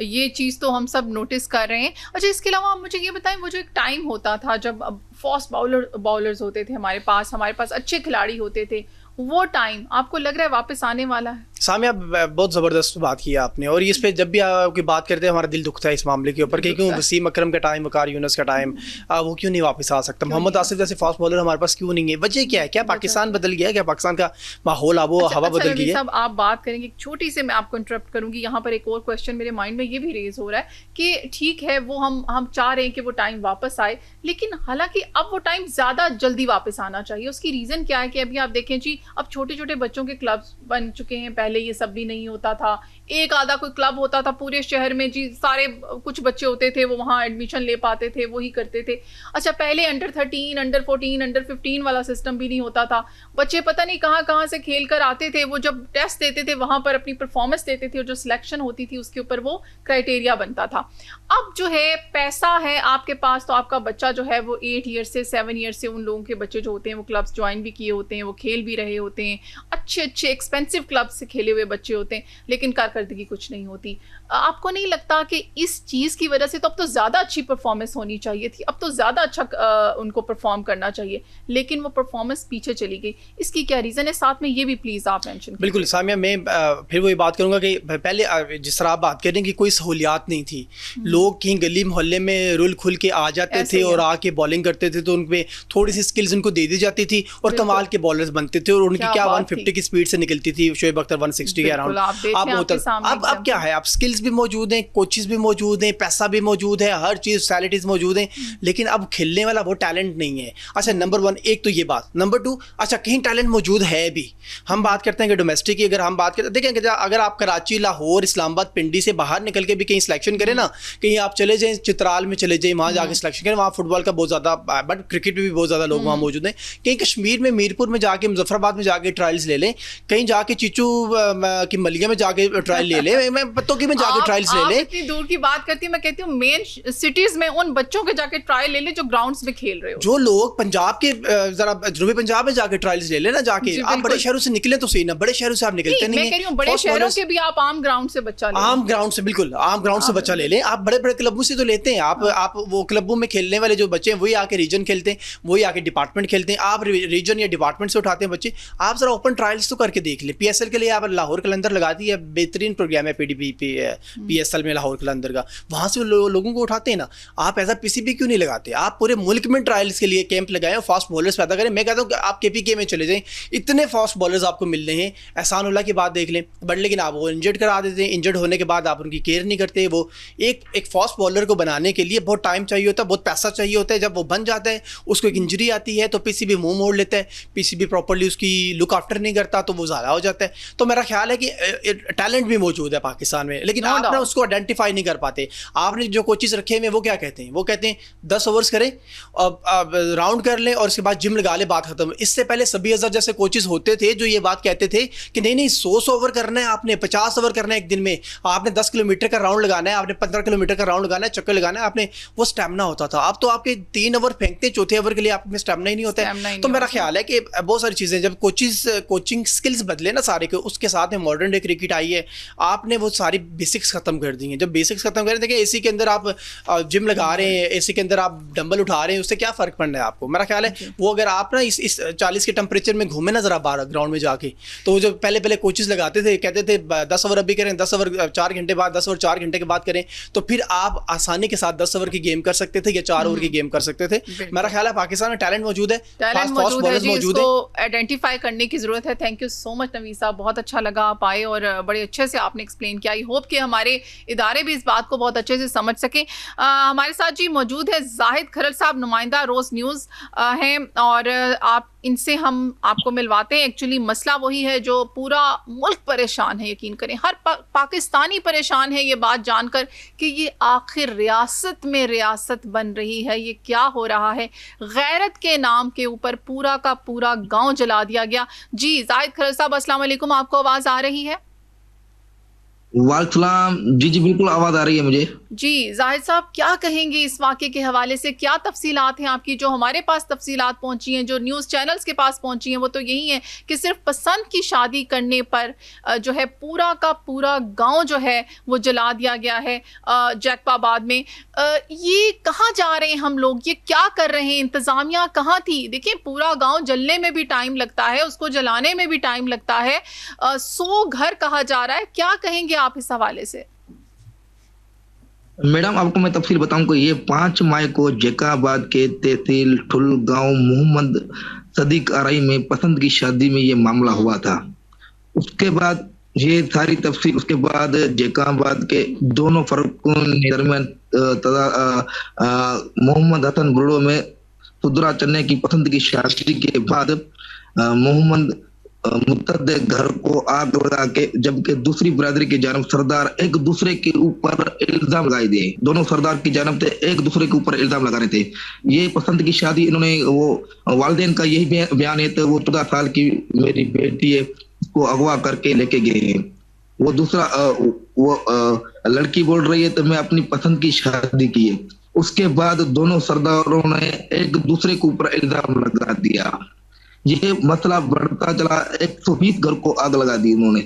ये चीज़ तो हम सब नोटिस कर रहे हैं। अच्छा, इसके अलावा आप मुझे ये बताएं, वो जो एक टाइम होता था जब फास्ट बॉलर्स होते थे हमारे पास अच्छे खिलाड़ी होते थे, वो टाइम आपको लग रहा है वापस आने वाला है? सामिया, बहुत ज़बरदस्त बात की आपने, और इस पे जब भी आपकी बात करते हैं हमारा दिल दुखता है इस मामले के ऊपर कि क्यों वसीम अकरम का टाइम, वकार यूनुस का टाइम वो क्यों नहीं वापस आ सकता? मोहम्मद आसिफ जैसे फास्ट बॉलर हमारे पास क्यों नहीं है? वजह क्या है? क्या पाकिस्तान बदल गया? क्या पाकिस्तान का माहौल हवा बदल गई है? सब आप बात करेंगे, छोटी से मैं आपको इंटरप्ट करूंगी। यहाँ पर एक और क्वेश्चन मेरे माइंड में ये भी रेज हो रहा है कि ठीक है वो हम चाह रहे हैं कि वो टाइम वापस आए, लेकिन हालांकि अब वो टाइम ज़्यादा जल्दी वापस आना चाहिए। उसकी रीज़न क्या है कि अभी आप देखें जी, अब छोटे छोटे बच्चों के क्लब्स बन चुके हैं, पहले ये सब भी नहीं होता था। एक आधा कोई क्लब होता था पूरे शहर में जी, सारे कुछ बच्चे होते थे वो वहाँ एडमिशन ले पाते थे, वही करते थे। अच्छा, पहले अंडर 13, अंडर 14, अंडर 15 वाला सिस्टम भी नहीं होता था। बच्चे पता नहीं कहाँ से खेल कर आते थे, वो जब टेस्ट देते थे वहाँ पर अपनी परफॉर्मेंस देते थे और जो सिलेक्शन होती थी उसके ऊपर वो क्राइटेरिया बनता था। अब जो है पैसा है आपके पास, तो आपका बच्चा जो है वो 8 ईयर से 7 ईयर से, उन लोगों के बच्चे जो होते हैं वो क्लब्स ज्वाइन भी किए होते हैं, वो खेल भी रहे होते हैं, अच्छे एक्सपेंसिव क्लब से खेले हुए बच्चे होते हैं, लेकिन कारकर्दगी कुछ नहीं होती। आपको नहीं लगता कि इस चीज़ की वजह से तो अब तो ज़्यादा अच्छी परफॉर्मेंस होनी चाहिए थी, अब तो ज़्यादा अच्छा उनको परफॉर्म करना चाहिए, लेकिन वो परफॉर्मेंस पीछे चली गई? इसकी क्या रीज़न है? साथ में ये भी प्लीज़ आप मेंशन। बिल्कुल सामिया, मैं फिर वही बात करूँगा कि पहले जिस तरह आप बात करें कि कोई सहूलियात नहीं थी, लोग कहीं गली मोहल्ले में रुल खुल के आ जाते थे और आके बॉलिंग करते थे, तो उनपे थोड़ी सी स्किल्स उनको दे दी जाती थी और कमाल के बॉलर्स बनते थे, और उनकी क्या 150 की स्पीड से निकलती थी, शोएब अख्तर 160 के अराउंड। अब क्या है, आप स्किल्स भी मौजूद हैं, कोचेस भी मौजूद हैं, पैसा भी मौजूद है, हर चीज़ सैलरीज मौजूद हैं, लेकिन अब खेलने वाला वो टैलेंट नहीं है। अच्छा, नंबर 1 एक तो ये बात। नंबर 2, अच्छा कहीं टैलेंट मौजूद है भी। हम बात करते हैं कि डोमेस्टिक की, अगर हम बात करते हैं, देखें अगर आप कराची, लाहौर, इस्लामाबाद, पिंडी से बाहर निकल के भी कहीं सिलेक्शन करें ना, कहीं आप चले जाएं चित्राल में चले जाएं, वहाँ जाके सिलेक्शन करें, वहाँ फुटबॉल का बहुत ज़्यादा, बट क्रिकेट में भी बहुत ज़्यादा लोग वहाँ मौजूद हैं। कहीं कश्मीर में मीरपुर में जाके, मुजफ्फराबाद में जाके ट्रायल्स ले लें, कहीं जाके चीचू की मलिया में जाके ट्रायल ले लें, मैं पत्तों की में जाके ट्रायल्स ले लें। इतनी दूर की बात करती हूँ, मैं कहती हूँ मेन सिटीज में उन बच्चों के जाके ट्रायल ले ले जो ग्राउंड्स में खेल रहे हो। जो लोग पंजाब के जरा जनूबी पंजाब में जाके ट्रायल्स ले लेना, जाके आप बड़े शहरों से निकले तो सही ना, बड़े शहरों से आप निकलते नहीं है। बड़े शहरों के भी आप आम ग्राउंड से बच्चा ले, आम ग्राउंड से, बिल्कुल आम ग्राउंड से बच्चा ले लें। आप बड़े बड़े क्लबों से तो लेते हैं, आप वो क्लबों में खेलने वाले जो बच्चे हैं वही आके रीजन खेलते हैं, वही आके डिपार्टमेंट खेलते हैं। आप रीजन या डिपार्टमेंट से उठाते हैं बच्चे, आप जरा ओपन ट्रायल्स तो करके देख लें। PSL के लिए आप आप लाहौर कलंदर लगाती है, बेहतरीन प्रोग्राम है PSL में लाहौर कलंदर का, वहाँ से लोगों को उठाते हैं ना। आप एज PCB क्यों नहीं लगाते? आप पूरे मुल्क में ट्रायल्स के लिए कैंप लगाएं, फास्ट बॉलर्स पैदा करें। मैं कहता हूँ कि आप KPK में चले जाएं, इतने फास्ट बॉलर्स आपको मिल रहे हैं। एहसान उल्लाह की बात देख लें, बट लेकिन आप वो इंजर्ड करा देते हैं, इंजर्ड होने के बाद आप उनकी केयर नहीं करते। वो एक फास्ट बॉलर को बनाने के लिए बहुत टाइम चाहिए होता है, बहुत पैसा चाहिए होता है। जब वो बन जाता है, उसको एक इंजरी आती है तो PCB मुंह मोड़ लेता है, PCB प्रॉपर्ली उसकी लुक आफ्टर नहीं करता तो वो ज़्यादा हो जाता है। तो मेरा ख्याल है कि टैलेंट भी मौजूद है पाकिस्तान में, लेकिन आप ना उसको आइडेंटिफाई नहीं कर पाते। आपने जो कोचेस रखे हुए वो क्या कहते हैं? वो कहते हैं 10 ओवर्स करें, राउंड कर लें और उसके बाद जिम लगा ले, बात खत्म। इससे पहले सभी अजहर जैसे कोचेस होते थे जो ये बात कहते थे कि नहीं 100 ओवर करना है, आपने 50 ओवर करना है एक दिन में, आपने 10 किलोमीटर का राउंड लगाना है, आपने 15 किलोमीटर का राउंड लगाना है, चक्कर लगाना है आपने, वो स्टेमिना होता था। अब तो आपके 3 ओवर फेंकते, चौथे ओवर के लिए आप में स्टेमिना ही नहीं होता है। तो मेरा ख्याल है कि बहुत सारी चीज़ें, जब कोचिंग स्किल्स बदले ना सारे के, उसके साथ में मॉडर्न डे क्रिकेट आई है, आपने वो सारी बेसिक्स खत्म कर दी हैं। जब बेसिक्स खत्म करें, देखिए AC के अंदर आप जिम लगा रहे हैं, AC के अंदर आप डंबल उठा रहे हैं, उससे क्या फ़र्क पड़ना है आपको? मेरा ख्याल है वो अगर आप ना इस 40 के टेम्परेचर में घूमे ना ज़रा बाहर ग्राउंड में जाके, तो जो पहले कोचेस लगाते थे, कहते थे 10 ओवर अभी करें, 10 ओवर 4 घंटे बाद, 10 ओवर 4 घंटे के बाद करें, तो फिर आप आसानी के साथ 10 ओवर की गेम कर सकते थे या 4 ओवर की गेम कर सकते थे। मेरा ख्याल है पाकिस्तान में टैलेंट मौजूद है, मौजूद है, इसको आइडेंटिफाई करने की जरूरत है। Thank you so much Naveed साहब, बहुत अच्छा लगा आप आए और बड़े अच्छे से आपने एक्सप्लेन किया। आई होप कि हमारे इदारे भी इस बात को बहुत अच्छे से समझ सकें। हमारे साथ जी मौजूद है जाहिद खरल साहब, नुमाइंदा रोज न्यूज़ हैं, और आप इनसे हम आपको मिलवाते हैं। एक्चुअली मसला वही है जो पूरा मुल्क परेशान है, यकीन करें हर पाकिस्तानी परेशान है ये बात जानकर कि ये आखिर रियासत में रियासत बन रही है, ये क्या हो रहा है। गैरत के नाम के ऊपर पूरा का पूरा गांव जला दिया गया। जी जाहिद खरल साहब अस्सलाम वालेकुम, आपको आवाज़ आ रही है? वालेकुम, जी बिल्कुल आवाज़ आ रही है मुझे। जी जाहिद साहब, क्या कहेंगे इस वाक़े के हवाले से? क्या तफसीलात हैं आपकी? जो हमारे पास तफसीलात पहुंची हैं, जो न्यूज़ चैनल्स के पास पहुंची हैं, वो तो यही है कि सिर्फ पसंद की शादी करने पर जो है पूरा का पूरा गांव जो है वो जला दिया गया है जैकबाबाद में। ये कहाँ जा रहे हैं हम लोग? ये क्या कर रहे हैं? इंतज़ामिया कहाँ थी? देखिए पूरा गाँव जलने में भी टाइम लगता है, उसको जलाने में भी टाइम लगता है। 100 घर कहा जा रहा है। क्या कहेंगे आप इस हवाले से? मैडम आपको मैं तफसील बताऊं कि ये 5 मई को जैकबाबाद के तहसील ठुल गांव मोहम्मद सदीक आरई में पसंद की शादी में ये मामला हुआ था। उसके बाद ये सारी तफसील, उसके बाद जैकबाबाद के दोनों फर्कों के दरमियान मोहम्मद हसन बुर्डो में सुदरा चन्ने की पसंद की शादी के बाद मोहम्मद मुतद घर को आग लगा के, जबकि दूसरी बरादरी की जानब सरदार एक दूसरे के ऊपर इल्जाम लगाए दिए। दोनों सरदार की जानब से एक दूसरे के ऊपर इल्जाम लगा रहे थे। ये पसंद की शादी इन्होंने, वो वालिदैन का यही बयान है तो वो 14 साल की मेरी बेटी है उसको अगवा करके लेके गए हैं। वो दूसरा लड़की बोल रही है तो मैं अपनी पसंद की शादी की है। उसके बाद दोनों सरदारों ने एक दूसरे के ऊपर इल्जाम लगा दिया। ये मसला बढ़ता चला, 120 घर को आग लगा दी उन्होंने।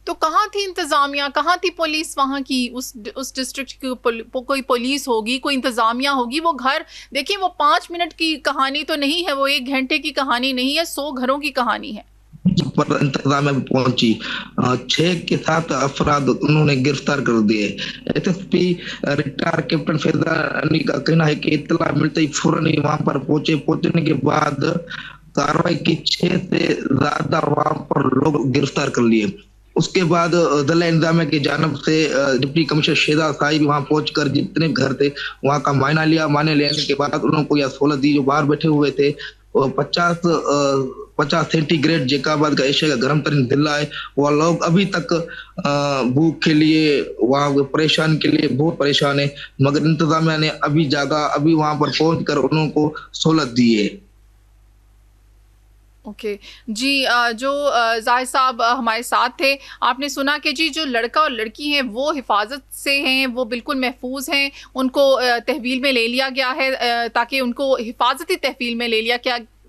तो कहाँ थी इंतजामिया, कहाँ थी पुलिस वहाँ की? उस डिस्ट्रिक्ट की कोई पुलिस होगी, कोई इंतजामिया होगी। वो घर देखिए, वो 5 मिनट की कहानी तो नहीं है, वो 1 घंटे की कहानी नहीं है, 100 घरों की कहानी है। पर इंतजामिया में पहुंची, 6 के 7 अफराद उन्होंने गिरफ्तार कर दिए। SSP रिटायर कैप्टन फैजानी का कहना है कि इत्तला मिलते ही फौरन वहां पर पहुंचने के बाद कार्रवाई की, 6 से ज्यादा वहां पर लोग गिरफ्तार कर लिए। उसके बाद दल इंतजामिया की जानब से डिप्टी कमिश्नर शेहजाद साहिब वहां पहुंचकर जितने घर थे वहां का मायना लिया। मायने लेने के बाद उनको यह सहूलत दी, जो बाहर बैठे हुए थे 50 सेंटीग्रेड जैकबाबाद का एशिया का गर्म तरीन जिला है, वह लोग अभी तक भूख के लिए, वहाँ परेशान के लिए बहुत परेशान है। मगर इंतजामिया ने अभी वहां पर पहुंचकर उनको सहूलत दी है। ओके जी, जो जाहिद साहब हमारे साथ थे, आपने सुना कि जी जो लड़का और लड़की हैं वो हिफाजत से हैं, वो बिल्कुल महफूज हैं, उनको तहवील में ले लिया गया है, ताकि उनको हिफाजती तहवील में ले लिया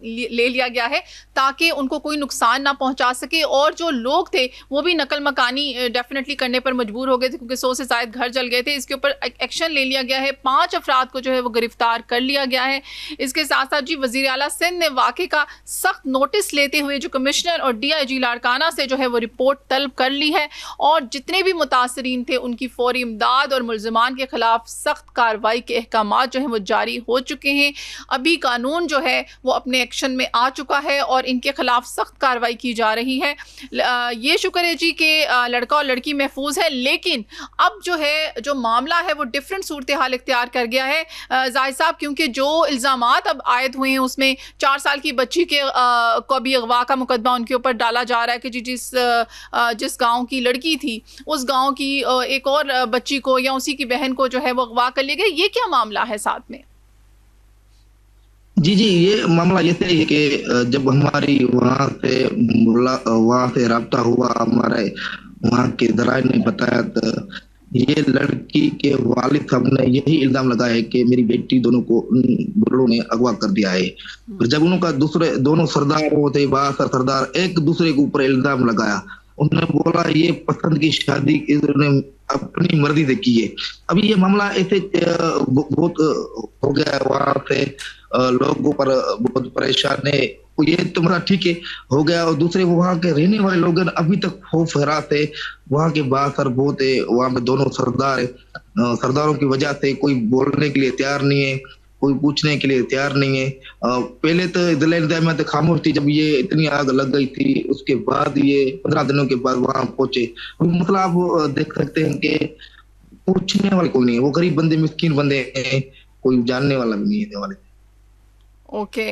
ले लिया गया है ताकि उनको कोई नुकसान ना पहुंचा सके, और जो लोग थे वो भी नकल मकानी डेफिनेटली करने पर मजबूर हो गए थे क्योंकि 100 से ज़ायद घर जल गए थे। इसके ऊपर एक्शन ले लिया गया है, 5 अफराद को जो है वो गिरफ्तार कर लिया गया है। इसके साथ साथ जी वज़ीर आला सिंध ने वाक़े का सख्त नोटिस लेते हुए जो कमिश्नर और DIG लाड़काना से जो है वो रिपोर्ट तलब कर ली है, और जितने भी मुतासरीन थे उनकी फौरी इमदाद और मुल्ज़िमान के खिलाफ सख्त कार्रवाई के अहकामात जो हैं वो जारी हो चुके हैं। अभी कानून जो है वो अपने एक्शन में आ चुका है और इनके खिलाफ सख्त कार्रवाई की जा रही है। ये शुक्र है जी कि लड़का और लड़की महफूज है, लेकिन अब जो है जो मामला है वो डिफरेंट सूरत हाल इख्तियार कर गया है जाहिद साहब, क्योंकि जो इल्ज़ामात अब आयद हुए हैं उसमें 4 साल की बच्ची के को भी अगवा का मुकदमा उनके ऊपर डाला जा रहा है कि जी जिस गांव की लड़की थी उस गांव की एक और बच्ची को या उसी की बहन को जो है वो अगवा कर लिया गया। ये क्या मामला है साथ में? जी, ये मामला ये है कि जब हमारी वहाँ से राब्ता हुआ, हमारे वहाँ के जराए ने बताया, तो ये लड़की के वालिद साहब ने यही इल्जाम लगाया है कि मेरी बेटी दोनों को बुर्रों ने अगवा कर दिया है। फिर जब उनका दोनों सरदार होते सरदार एक दूसरे के ऊपर इल्जाम लगाया, उन्होंने बोला ये पसंद की शादी इन्होंने अपनी मर्जी से की है। अभी ये मामला ऐसे बहुत हो गया, वहां से लोगों पर बहुत परेशान है। ये तो मतलब ठीक है हो गया, और दूसरे वहाँ के रहने वाले लोग अभी तक खौफ हरास है। वहाँ के बासर बहुत है, वहाँ पे दोनों सरदार है, सरदारों की वजह से कोई बोलने के लिए तैयार नहीं है, कोई पूछने के लिए तैयार नहीं है। पहले तो जिला इंतजामिया खामोश थी, जब ये इतनी आग लग गई थी उसके बाद ये 15 दिनों के बाद वहां पहुंचे। मतलब आप देख सकते हैं कि पूछने वाले कोई नहीं है, वो गरीब बंदे मिस्किन बंदे हैं, कोई जानने वाला भी नहीं है वाले। ओके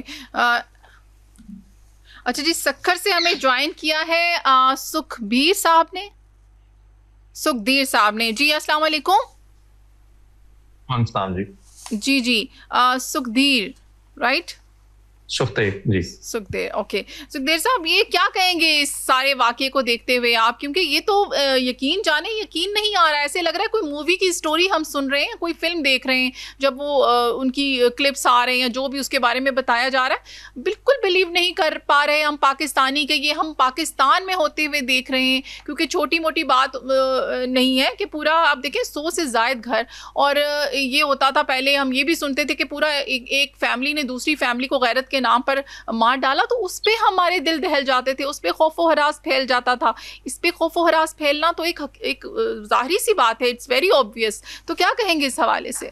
अच्छा जी, सक्खर से हमें ज्वाइन किया है सुखबीर साहब ने, सुखदीर साहब ने। जी अस्सलाम वालेकुम। जी सुखदीर राइट, सुखदेव जी, सुखदेव। ओके सुखदेव साहब, ये क्या कहेंगे इस सारे वाक़े को देखते हुए आप, क्योंकि ये तो यकीन नहीं आ रहा है, ऐसे लग रहा है कोई मूवी की स्टोरी हम सुन रहे हैं, कोई फिल्म देख रहे हैं। जब वो उनकी क्लिप्स आ रहे हैं जो भी उसके बारे में बताया जा रहा है, बिल्कुल बिलीव नहीं कर पा रहे हम पाकिस्तानी के ये हम पाकिस्तान में होते हुए देख रहे हैं, क्योंकि छोटी मोटी बात नहीं है कि पूरा आप देखें 100 से ज़ायद घर, और ये होता था पहले हम ये भी सुनते थे कि पूरा एक फैमिली ने दूसरी फैमिली को गैरत के नाम पर मार डाला, तो उस पे हमारे दिल दहल जाते थे, उस पे खौफो हरास फैल जाता था। इस पे खौफो हरास फैलना तो एक जाहिर सी बात है, इट्स वेरी ऑब्वियस। तो क्या कहेंगे इस हवाले से?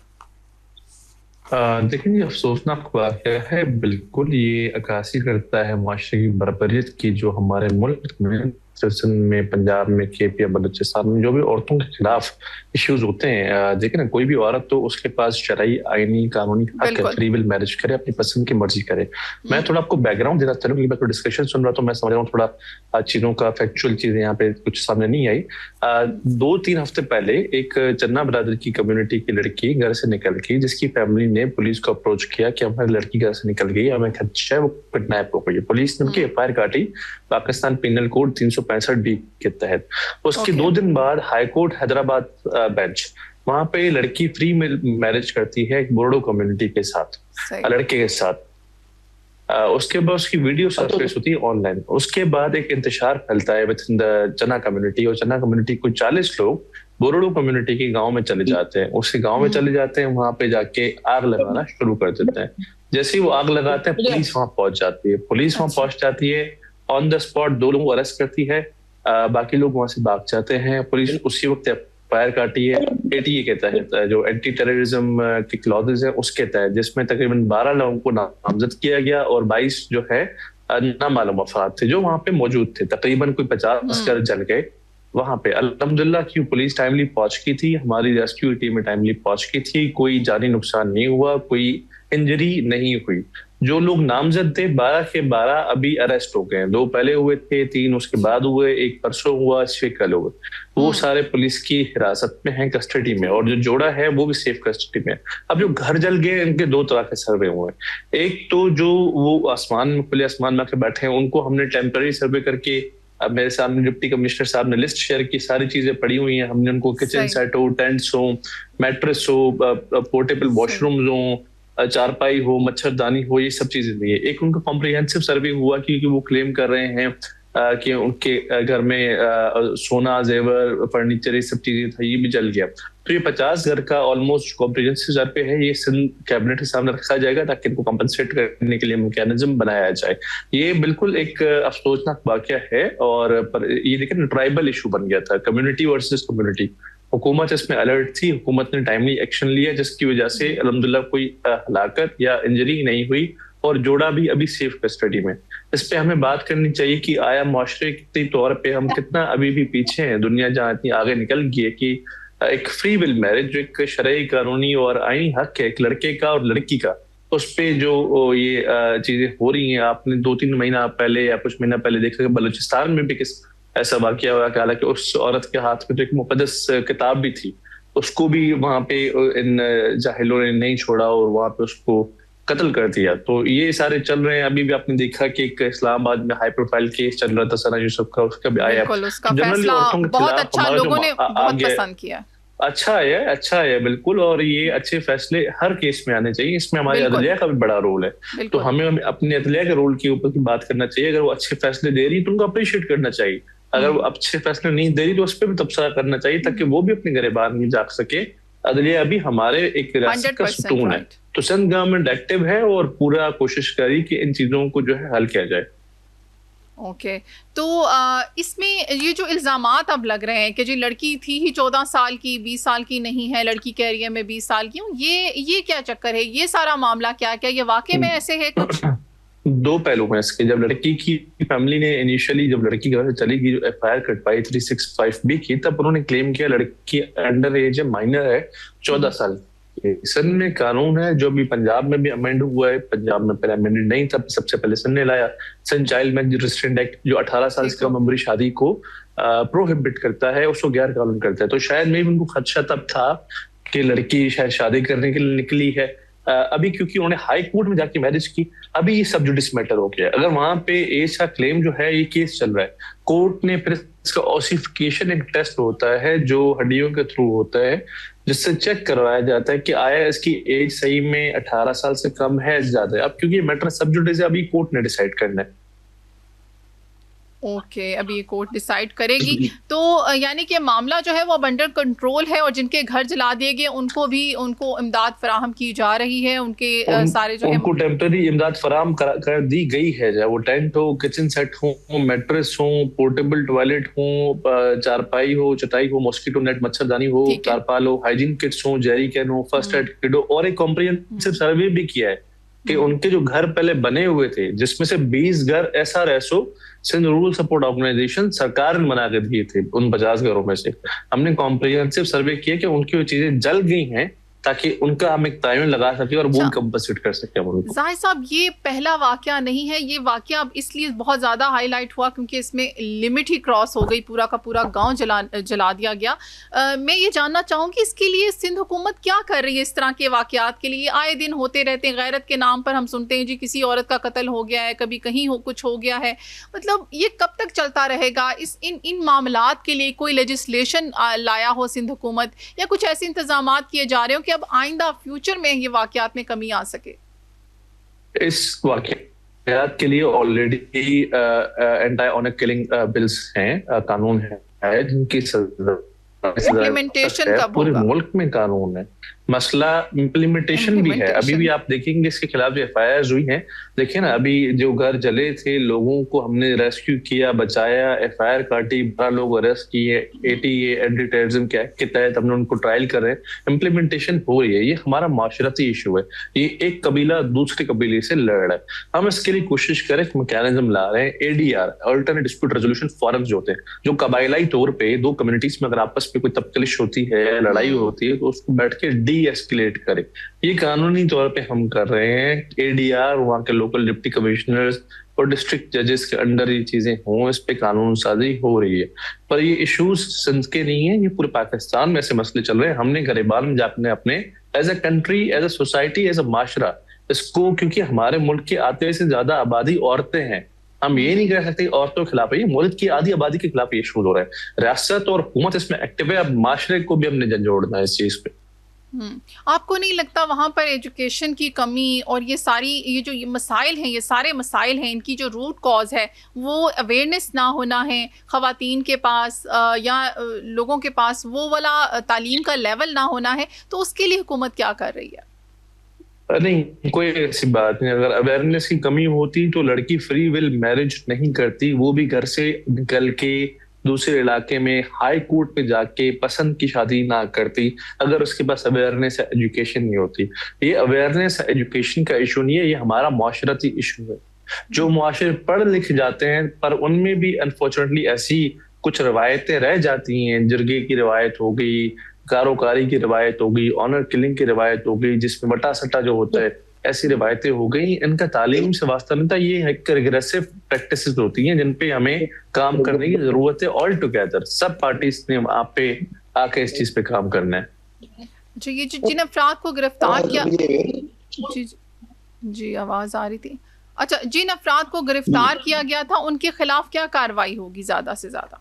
देखिए, ये अफसोसनाक वाक़या है, बिल्कुल ये अक्कासी करता है माशरे की बरबरीत की जो हमारे मुल्क में, सिंध में, पंजाब में, KP या बलूचिस्तान में जो भी औरतों के खिलाफ इश्यूज होते हैं। देखिए ना, कोई भी औरत तो उसके पास शरई आईनी कानूनी हक है, फ्री विल मैरिज करे, अपनी पसंद की मर्जी करे। मैं थोड़ा आपको बैकग्राउंड देना चाहूँ, क्योंकि मैं तो डिस्कशन सुन रहा तो मैं समझ रहा हूँ थोड़ा चीजों का फैक्चुअल चीजें यहाँ पे कुछ सामने नहीं आई। 2-3 हफ्ते पहले एक चन्ना बरादरी की कम्युनिटी की लड़की घर से निकल गई, जिसकी फैमिली ने पुलिस को अप्रोच किया कि हमारी लड़की घर से निकल गई, हमें खदशा है वो किडनैप हो गई। पुलिस ने उनकी FIR काटी पाकिस्तान पिनल कोड 365D के तहत। उसके 2 दिन बाद हाईकोर्ट हैदराबाद बेंच वहां पे लड़की फ्री मैरिज करती है एक बोडो कम्युनिटी के साथ, लड़के के साथ। उसके बाद उसकी वीडियो सरफेस होती है ऑनलाइन। उसके बाद एक इंतशार फैलता है विद इन द चन्ना कम्युनिटी, और चन्ना कम्युनिटी को 40 लोग बोरोडो कम्युनिटी के गांव में चले जाते हैं। उसके गांव में चले जाते हैं, वहां पे जाके आग लगाना शुरू कर देते हैं। जैसे ही वो आग लगाते हैं, पुलिस वहां पहुंच जाती है। पुलिस वहां पहुंच जाती है, ऑन द स्पॉट 2 लोगों को अरेस्ट करती है, बाकी लोग वहां से भाग जाते हैं। पुलिस उसी वक्त FIR काटी है ATA के तहत, जो एंटी टेररिज्म की क्लॉजेज है उसके तहत, जिसमें तकरीबन 12 लोगों को नामजद किया गया और 22 जो है नामालूम अफराद थे जो वहां पे मौजूद थे। तकरीबन कोई 50 घर जल गए वहां पे। अल्हम्दुलिल्लाह की पुलिस टाइमली पहुंच की थी, हमारी रेस्क्यू टीम टाइमली पहुंच की थी, कोई जानी नुकसान नहीं हुआ, कोई इंजरी नहीं हुई। जो लोग नामजद थे 12 के 12 अभी अरेस्ट हो गए। 2 पहले हुए थे, 3 उसके बाद हुए, 1 परसों हुआ, 6 कल हुए। वो सारे पुलिस की हिरासत में हैं, कस्टडी में, और जो जोड़ा है वो भी सेफ कस्टडी में। अब जो घर जल गए, इनके 2 तरह के सर्वे हुए। एक तो जो वो आसमान में, खुले आसमान में बैठे हैं, उनको हमने टेम्पररी सर्वे करके, अब मेरे सामने डिप्टी कमिश्नर साहब ने लिस्ट शेयर की, सारी चीजें पड़ी हुई हैं। हमने उनको किचन सेट हो, टेंट्स हो, मैट्रेस हो, पोर्टेबल वॉशरूम्स हो, चारपाई हो, मच्छरदानी हो, ये सब चीजें नहीं है। एक उनका कॉम्प्रिहेंसिव सर्वे हुआ क्योंकि वो क्लेम कर रहे हैं कि उनके घर में सोना, जेवर, फर्नीचर, ये सब चीजें था, ये भी जल गया। तो ये 50 घर का ऑलमोस्ट कॉम्प्रिहेंसिव सर्वे है, ये सिंध कैबिनेट के सामने रखा जाएगा ताकि इनको कंपनसेट करने के लिए मैकेनिज्म बनाया जाए। ये बिल्कुल एक अफसोसनाक वाकया है, और पर ये लेकिन ट्राइबल इशू बन गया था, कम्युनिटी वर्सेस कम्युनिटी। हुकूमत इसमें अलर्ट थी, हुकूमत ने टाइमली एक्शन लिया, जिसकी वजह से अल्हम्दुलिल्लाह कोई हलाकत या इंजरी नहीं हुई, और जोड़ा भी अभी सेफ कस्टडी में। इस पे हमें बात करनी चाहिए कि आया मुआशरे के तौर पे हम कितना अभी भी पीछे हैं। दुनिया जहाँ इतनी आगे निकल गई है कि एक फ्री विल मैरिज, जो एक शरई, कानूनी और आईनी हक है एक लड़के का और लड़की का, उस पे जो ये चीजें हो रही हैं। आपने 2-3 महीना पहले या कुछ महीना पहले देखा कि बलूचिस्तान में भी किस ऐसा वाकया हुआ कि हालांकि उस औरत के हाथ में तो एक मुकद्दस किताब भी थी, उसको भी वहां पे इन जाहिलों ने नहीं छोड़ा और वहां पे उसको कत्ल कर दिया। तो ये सारे चल रहे हैं। अभी भी आपने देखा कि एक इस्लामाबाद में हाई प्रोफाइल केस चल रहा था सना यूसुफ का, उसका भी आया। उसका फैसला बहुत अच्छा, लोगों ने बहुत पसंद किया। अच्छा है बिल्कुल, और ये अच्छे फैसले हर केस में आने चाहिए। इसमें हमारे अदलिया का भी बड़ा रोल है, तो हमें अपने अदलिया के रोल के ऊपर की बात करना चाहिए। अगर वो अच्छे फैसले दे रही है तो उनको अप्रिशिएट करना चाहिए, अगर वो अच्छे फैसले नहीं दे रही तो उस पर भी तबसरा करना चाहिए, ताकि वो भी अपने घरे बाहर नहीं जा सके। अदलिया भी हमारे एक रियासत का सुकून है, तो सिंध गवर्नमेंट एक्टिव है और पूरा कोशिश करी कि इन चीजों को जो है हल किया जाए। ओके तो इसमें ये जो इल्जामात अब लग रहे हैं कि जी लड़की थी ही 14 साल की, 20 साल की नहीं है, लड़की कह रही है मैं 20 साल की हूँ, ये क्या चक्कर है? ये सारा मामला क्या ये वाकई में ऐसे है कुछ? दो पहलू हैं इसके। जब लड़की की फैमिली ने इनिशियली, जब लड़की घर से चली गई, जो FIR कटवाई 365B की, तब उन्होंने क्लेम किया लड़की अंडर एज है, माइनर है, 14 साल। सिंध में कानून है जो भी पंजाब में भी अमेंड हुआ है, पंजाब में पहले अमेंडेड नहीं था, सबसे पहले सिंध ने लाया Sindh child marriage restraint act, जो 18 साल से कम उम्र शादी को प्रोहिबिट करता है, उसको गैर कानून करता है। तो शायद में उनको खदशा तब था कि लड़की शायद शादी करने के लिए निकली है। अभी क्योंकि उन्होंने हाई कोर्ट में जाके मैरिज की, अभी ये सब जुडिस मैटर हो गया। अगर वहां पे एज का क्लेम जो है, ये केस चल रहा है, कोर्ट ने फिर इसका ऑसिफिकेशन एक टेस्ट होता है जो हड्डियों के थ्रू होता है, जिससे चेक करवाया जाता है कि आया इसकी एज सही में 18 साल से कम है, ज्यादा है। अब क्योंकि मैटर सब जुडिस है, अभी कोर्ट ने डिसाइड करना है। ओके अभी ये कोर्ट डिसाइड करेगी। तो यानी कि मामला जो है वो अब अंडर कंट्रोल है, और जिनके घर जला दिए गए उनको इमदाद फराहम की जा रही है, उनके सारे जो उनको टेम्पररी इमदाद फराहम कर दी गई है, चाहे वो टेंट हो, किचन सेट हो, मैट्रेस हो, पोर्टेबल टॉयलेट हो, चारपाई हो, चटाई हो, मॉस्किटो नेट, मच्छरदानी हो, तारपाल हो, हाइजीन किट्स हो, जेरी कैन हो, फर्स्ट एड किट हो, और एक कॉम्प्रिहेंसिव सर्वे भी किया है कि उनके जो घर पहले बने हुए थे, जिसमें से 20 घर SRSO Sindh rural support organisation सरकार ने बना के दिए थे, उन 50 घरों में से हमने कॉम्प्रिहेंसिव सर्वे किया कि उनकी वो चीजें जल गई हैं, ताकि उनका हम एक तायन लगा सके और वो कंपनसेट कर सके। जाहिर साहब ये पहला वाकया नहीं है, ये वाकया अब इसलिए बहुत ज्यादा हाईलाइट हुआ क्योंकि इसमें लिमिट ही क्रॉस हो गई, पूरा का पूरा गांव जला दिया गया। मैं ये जानना चाहूंगी इसके लिए सिंध हुकूमत क्या कर रही है? इस तरह के वाकयात के लिए आए दिन होते रहते हैं, गैरत के नाम पर हम सुनते हैं जी किसी औरत का कत्ल हो गया है, कभी कहीं कुछ हो गया है। मतलब ये कब तक चलता रहेगा? इन मामलात के लिए कोई लेजिस्लेशन लाया हो सिंध हुकूमत, या कुछ ऐसे इंतजाम किए जा रहे हो कि अब आइंदा फ्यूचर में ये वाकयात में कमी आ सके? इस वाकयात के लिए already anti honour killing bills हैं, कानून है जिनकी इम्प्लीमेंटेशन का पूरे मुल्क में कानून है। मसला इम्प्लीमेंटेशन भी है। अभी भी आप देखेंगे इसके खिलाफ जो FIRs हुई हैं, देखिए ना, अभी जो घर जले थे लोगों को हमने रेस्क्यू किया, बचाया, FIR काटी, 12 लोग अरेस्ट किए, ATA एंटी टेररिज्म के एक्ट के तहत हमने उनको ट्रायल कर रहे हैं, इम्प्लीमेंटेशन हो रही है। ये हमारा माशरती इशू है, ये एक कबीला दूसरे कबीले से लड़ रहा है, हम इसके लिए कोशिश करें, मैकेनिज्म ला रहे हैं। ADR alternate dispute resolution forum जो होते हैं, जो कबायलाई तौर पर दो कम्युनिटीज में अगर आपस में कोई तफ्तीश होती है, लड़ाई होती है, तो उसको बैठ के एस्केलेट करे, ये कानूनी तौर पे हम कर रहे हैं। ADR वहाँ के लोकल डिप्टी कमिश्नर्स और डिस्ट्रिक्ट जजेस के अंडर ये चीजें हों, इस पे कानून साजी हो रही है। पर ये इश्यूज सिंध के नहीं है, ये पूरे पाकिस्तान में ऐसे मसले चल रहे हैं। हमने गरीबान में जाकर अपने as a country, as a society, as a माशरा इसको, क्योंकि हमारे मुल्क की आधे से ज्यादा आबादी औरतें हैं, हम ये नहीं कह सकते औरतों के खिलाफ है, ये मुल्क की आधी आबादी के खिलाफ ये इशू हो रहा है। रियासत और हुकूमत इसमें एक्टिव है, अब माशरे को भी हमने झंझोड़ना है इस चीज पे। आपको नहीं लगता वहाँ पर एजुकेशन की कमी और ये मसाइल हैं, ये सारे मसाइल हैं, इनकी जो रूट कॉज है वो अवेयरनेस ना होना है ख़वातीन के पास या लोगों के पास वो वाला तालीम का लेवल ना होना है, तो उसके लिए हुकूमत क्या कर रही है? नहीं, कोई ऐसी बात नहीं। अगर अवेयरनेस की कमी होती तो लड़की फ्री विल मैरिज नहीं करती, वो भी घर से निकल के दूसरे इलाके में हाई कोर्ट पे जाके पसंद की शादी ना करती, अगर उसके पास अवेयरनेस एजुकेशन नहीं होती। ये अवेयरनेस एजुकेशन का इशू नहीं है, ये हमारा माशरती इशू है। जो मुआशरे पढ़ लिख जाते हैं पर उनमें भी अनफॉर्चुनेटली ऐसी कुछ रवायतें रह जाती हैं, जिरगे की रवायत हो गई, कारोकारी की रवायत हो गई, ऑनर किलिंग की रवायत हो गई, जिसमें बटा सटा जो होता है, ऐसी रवायतें हो गई। इनका तालीम से वास्ता नहीं था। ये एक रिग्रेसिव प्रैक्टिसेस होती हैं जिन पे हमें काम करने की जरूरत है। ऑल टुगेदर सब पार्टीज ने आप पे आके इस चीज पे काम करना है। जी, ये जिन अफराद को गिरफ्तार किया, जी जी आवाज आ रही थी। अच्छा, जिन अफराद को गिरफ्तार किया गया था उनके खिलाफ क्या कार्रवाई होगी ज्यादा से ज्यादा?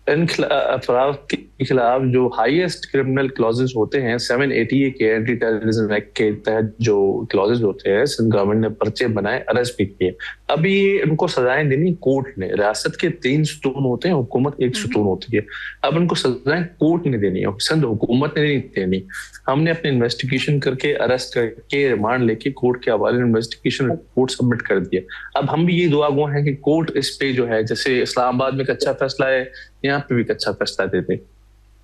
इन अफराद के खिलाफ जो हाईएस्ट क्रिमिनल क्लॉजेस होते हैं 780 के एंटी टेररिज्म एक्ट के तहत जो क्लॉजेस होते हैं, गवर्नमेंट ने पर्चे बनाए, अरेस्ट भी किए। अभी इनको सजाएं देनी कोर्ट ने। रियासत के 3 सुतून होते हैं, हुकूमत 1 सुतून होती है। अब इनको सजाएं कोर्ट ने देनी है, सिंध हुकूमत ने नहीं देनी। हमने अपनी इन्वेस्टिगेशन करके अरेस्ट करके रिमांड लेके कोर्ट के हवाले इन्वेस्टिगेशन रिपोर्ट सबमिट कर दिया। अब हम भी ये दुआ गो हैं कि कोर्ट इस पे जो है, जैसे इस्लामाबाद में एक अच्छा फैसला है, यहाँ पे भी एक अच्छा फैसला देते।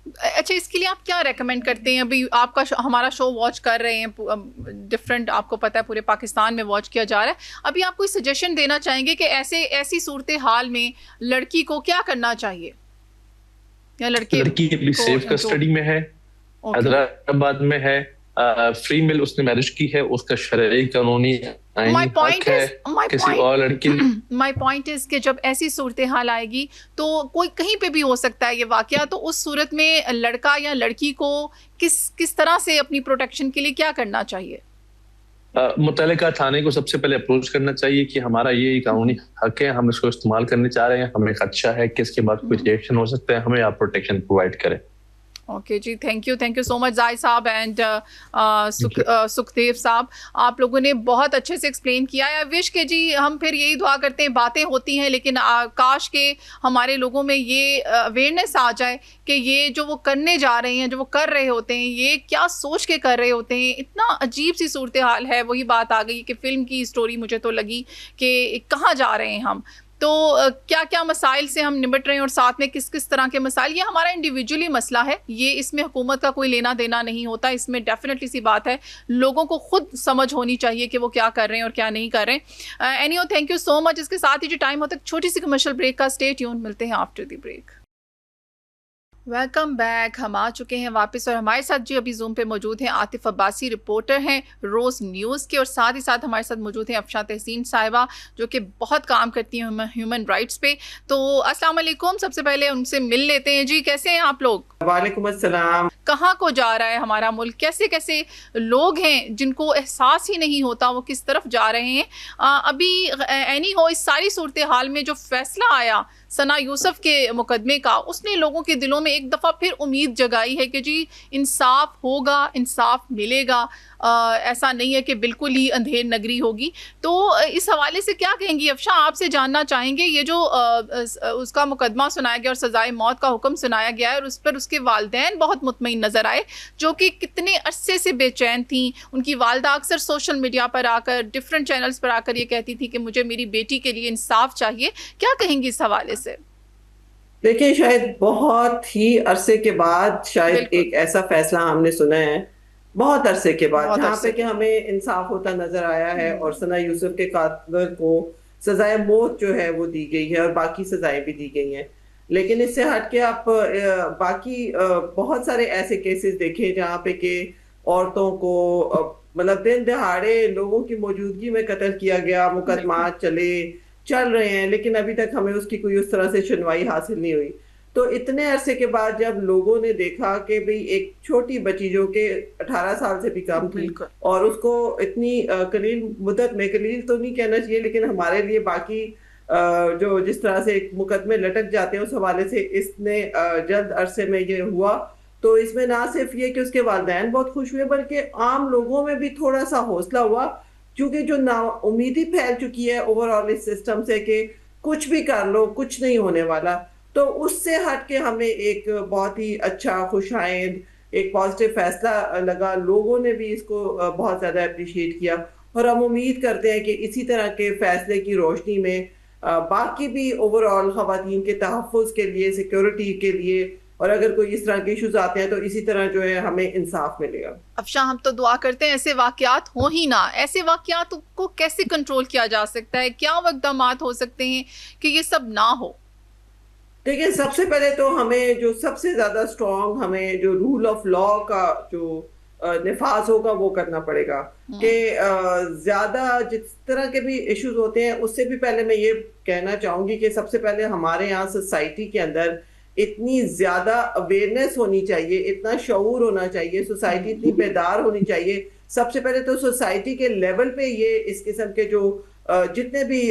अच्छा, इसके लिए आप क्या रेकमेंड करते हैं? अभी आपका हमारा शो वॉच कर रहे हैं, डिफरेंट, आपको पता है पूरे पाकिस्तान में वॉच किया जा रहा है। अभी आप कोई सजेशन देना चाहेंगे कि ऐसी सूरत हाल में लड़की को क्या करना चाहिए? या लड़की अपनी सेफ कस्टडी में है, हैदराबाद में है, फ्री मिल उसने मैरिज की है, उसका शरई कानूनी माय पॉइंट इज कि जब ऐसी सूरत हाल आएगी तो कोई कहीं पे भी हो सकता है ये वाकया, तो उस सूरत में लड़का या लड़की को किस तरह से अपनी प्रोटेक्शन के लिए क्या करना चाहिए? मुतल्लिका थाने को सबसे पहले अप्रोच करना चाहिए कि हमारा ये कानूनी हक है, हम इसको इस्तेमाल करने चाह रहे हैं, हमें खदशा है कि इसके बाद कोई रिएक्शन हो सकता है, हमें आप प्रोटेक्शन प्रोवाइड करें। Okay ji, thank you so much Zahid sahab and Sukhdev साहब, आप लोगों ने बहुत अच्छे से एक्सप्लेन किया है। विश के जी हम फिर यही दुआ करते हैं, बातें होती हैं लेकिन काश के हमारे लोगों में ये अवेयरनेस आ जाए कि ये जो वो करने जा रहे हैं, जो वो कर रहे होते हैं, ये क्या सोच के कर रहे होते हैं। इतना अजीब सी सूरत हाल है। वही बात आ गई कि फ़िल्म की स्टोरी मुझे तो लगी कि कहाँ जा रहे हैं हम, तो क्या क्या मसाइल से हम निपट रहे हैं और साथ में किस किस तरह के मसाइल। ये हमारा इंडिविजुअली मसला है, ये इसमें हुकूमत का कोई लेना देना नहीं होता। इसमें डेफिनेटली सी बात है, लोगों को खुद समझ होनी चाहिए कि वो क्या कर रहे हैं और क्या नहीं कर रहे हैं। Anyway, thank you so much. इसके साथ ही जो टाइम होता है छोटी सी कमर्शियल ब्रेक का, स्टे ट्यून, मिलते हैं after the break. Welcome back, हम आ चुके हैं वापस और हमारे साथ जी अभी जूम पे मौजूद हैं आतिफ अब्बासी, रिपोर्टर हैं रोज़ न्यूज़ के, और साथ ही साथ हमारे साथ मौजूद हैं अफशा तहसीन साहिबा जो कि बहुत काम करती हैं ह्यूमन राइट्स पे। तो अस्सलाम वालेकुम, सबसे पहले उनसे मिल लेते हैं। जी, कैसे हैं आप लोग? वालेकुम अस्सलाम। कहाँ को जा रहा है हमारा मुल्क? कैसे कैसे लोग हैं जिनको एहसास ही नहीं होता वो किस तरफ जा रहे हैं? अभी एनी हो, इस सारी सूरत हाल में जो फैसला आया सना यूसुफ के मुकदमे का, उसने लोगों के दिलों में एक दफ़ा फिर उम्मीद जगाई है कि जी इंसाफ होगा, इंसाफ मिलेगा। ऐसा नहीं है कि बिल्कुल ही अंधेर नगरी होगी। तो इस हवाले से क्या कहेंगी अफशा? आपसे जानना चाहेंगे, ये जो उसका मुकदमा सुनाया गया और सजाए मौत का हुक्म सुनाया गया है और उस पर उसके वालिदैन बहुत मुतमईन नज़र आए, जो कि कितने अरसे से बेचैन थी। उनकी वालदा अक्सर सोशल मीडिया पर आकर, डिफरेंट चैनल्स पर आकर ये कहती थी कि मुझे मेरी बेटी के लिए इंसाफ चाहिए। क्या कहेंगी इस हवाले से? देखिए, शायद बहुत ही अरसे के बाद शायद एक ऐसा फैसला हमने सुना है, बहुत अरसे के बाद, जहाँ पे कि हमें इंसाफ होता नजर आया है और सना यूसुफ के कातिल को सजाए मौत जो है वो दी गई है और बाकी सजाएं भी दी गई हैं। लेकिन इससे हट के आप बाकी बहुत सारे ऐसे केसेस देखें जहाँ पे कि औरतों को मतलब दिन दहाड़े लोगों की मौजूदगी में कत्ल किया गया, मुकदमा चल रहे हैं, लेकिन अभी तक हमें उसकी कोई उस तरह से सुनवाई हासिल नहीं हुई। तो इतने अरसे के बाद जब लोगों ने देखा कि भाई एक छोटी बच्ची जो कि 18 साल से भी कम थी और उसको इतनी कलील मुद्दत में, कलील तो नहीं कहना चाहिए लेकिन हमारे लिए बाकी जो जिस तरह से मुकदमे लटक जाते हैं उस हवाले से इसने जल्द अरसे में ये हुआ, तो इसमें ना सिर्फ ये कि उसके वालिदैन बहुत खुश हुए, बल्कि आम लोगों में भी थोड़ा सा हौसला हुआ, क्योंकि जो नाउमीदी फैल चुकी है ओवरऑल इस सिस्टम से कि कुछ भी कर लो कुछ नहीं होने वाला, तो उससे हट के हमें एक बहुत ही अच्छा खुशाइंद एक पॉजिटिव फैसला लगा। लोगों ने भी इसको बहुत ज़्यादा अप्रिशिएट किया, और हम उम्मीद करते हैं कि इसी तरह के फैसले की रोशनी में बाकी भी ओवरऑल ख़वातीन के तहफ़्फ़ुज़ के लिए, सिक्योरिटी के लिए, और अगर कोई इस तरह के इश्यूज आते हैं तो इसी तरह जो है हमें इंसाफ मिलेगा। अफशा, हम तो दुआ करते हैं ऐसे वाकयात हो ही ना। ऐसे वाकयात को कैसे कंट्रोल किया जा सकता है? क्या इक़दामात हो सकते हैं कि ये सब ना हो? देखिए, सबसे पहले तो हमें जो सबसे ज़्यादा स्ट्रॉन्ग, हमें जो रूल ऑफ लॉ का जो निफाज होगा वो करना पड़ेगा कि ज़्यादा जिस तरह के भी इश्यूज होते हैं, उससे भी पहले मैं ये कहना चाहूँगी कि सबसे पहले हमारे यहाँ सोसाइटी के अंदर इतनी ज़्यादा अवेयरनेस होनी चाहिए, इतना शऊर होना चाहिए, सोसाइटी इतनी बेदार होनी चाहिए। सबसे पहले तो सोसाइटी के लेवल पे ये इस किस्म के जो जितने भी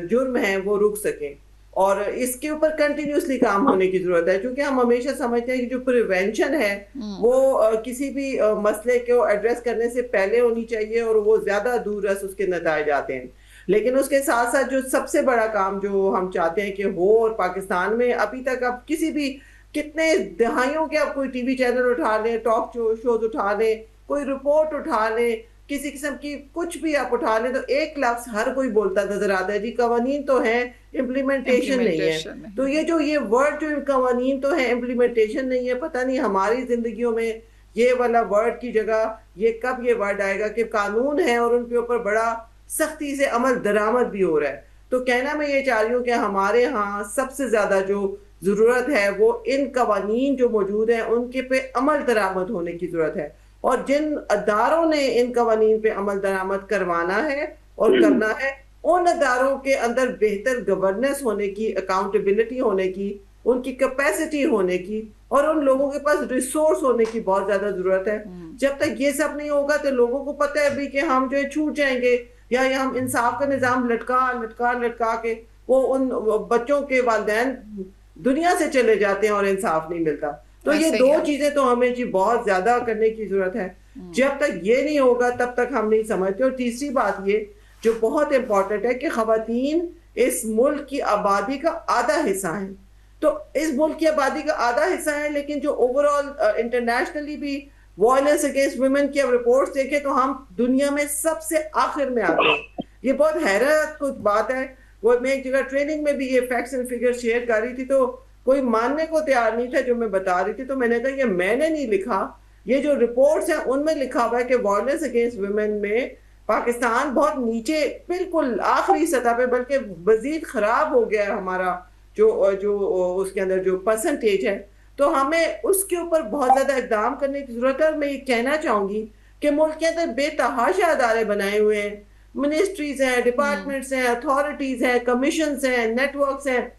जुर्म हैं वो रुक सकें, और इसके ऊपर कंटिन्यूसली काम होने की ज़रूरत है, क्योंकि हम हमेशा समझते हैं कि जो प्रिवेंशन है वो किसी भी मसले को एड्रेस करने से पहले होनी चाहिए, और वो ज़्यादा दूररस उसके नतीजे आते हैं। लेकिन उसके साथ साथ जो सबसे बड़ा काम जो हम चाहते हैं कि हो, और पाकिस्तान में अभी तक आप किसी भी कितने दहाइयों के आप कोई टीवी चैनल उठा लें, टॉक शोज उठा लें, कोई रिपोर्ट उठा लें, किसी किस्म की कुछ भी आप उठा लें, तो एक लफ्ज हर कोई बोलता नजर आता है, जी कवानीन तो है, इम्प्लीमेंटेशन नहीं है। तो ये वर्ड जो कवानीन तो है, इम्प्लीमेंटेशन नहीं है, पता नहीं हमारी जिंदगियों में ये वाला वर्ड की जगह ये कब ये वर्ड आएगा कि कानून है और उनके ऊपर बड़ा सख्ती से अमल दरामद भी हो रहा है। तो कहना मैं ये चाह रही हूँ कि हमारे यहाँ सबसे ज्यादा जो जरूरत है वो इन कवानीन जो मौजूद हैं उनके पे अमल दरामद होने की जरूरत है, और जिन अदारों ने इन कवानीन पे अमल दरामद करवाना है और करना है, उन अदारों के अंदर बेहतर गवर्नेंस होने की, अकाउंटेबिलिटी होने की, उनकी कैपेसिटी होने की, और उन लोगों के पास रिसोर्स होने की बहुत ज्यादा जरूरत है। जब तक ये सब नहीं होगा तो लोगों को पता है भी कि हम जो है छूट जाएंगे, या हम इंसाफ का निज़ाम लटका के वो उन बच्चों के वालिदैन दुनिया से चले जाते हैं और इंसाफ नहीं मिलता। तो ये दो चीजें तो हमें जी बहुत ज्यादा करने की जरूरत है। जब तक ये नहीं होगा तब तक हम नहीं समझते। और तीसरी बात ये जो बहुत इंपॉर्टेंट है कि खवातीन इस मुल्क की आबादी का आधा हिस्सा है। तो इस मुल्क की आबादी का आधा हिस्सा है, लेकिन जो ओवरऑल इंटरनेशनली भी वायलेंस अगेंस्ट वुमेन की अब रिपोर्ट्स देखें तो हम दुनिया में सबसे आखिर में आते हैं। ये बहुत हैरत कुछ बात है। वो मैं एक जगह ट्रेनिंग में भी ये फैक्ट्स एंड फिगर शेयर कर रही थी, तो कोई मानने को तैयार नहीं था जो मैं बता रही थी। तो मैंने कहा ये मैंने नहीं लिखा, ये जो रिपोर्ट्स हैं उनमें लिखा हुआ है कि वायलेंस अगेंस्ट वुमेन में पाकिस्तान बहुत नीचे, बिल्कुल आखिरी सतह पे, बल्कि मजीद खराब हो गया है हमारा जो उसके अंदर जो परसेंटेज है। तो हमें उसके ऊपर बहुत ज्यादा इकदाम करने की जरूरत है। और मैं ये कहना चाहूंगी कि मुल्क के अंदर बेतहाशा अदारे बनाए हुए हैं, मिनिस्ट्रीज हैं, डिपार्टमेंट्स हैं, अथॉरिटीज हैं, कमीशंस हैं, नेटवर्क्स हैं,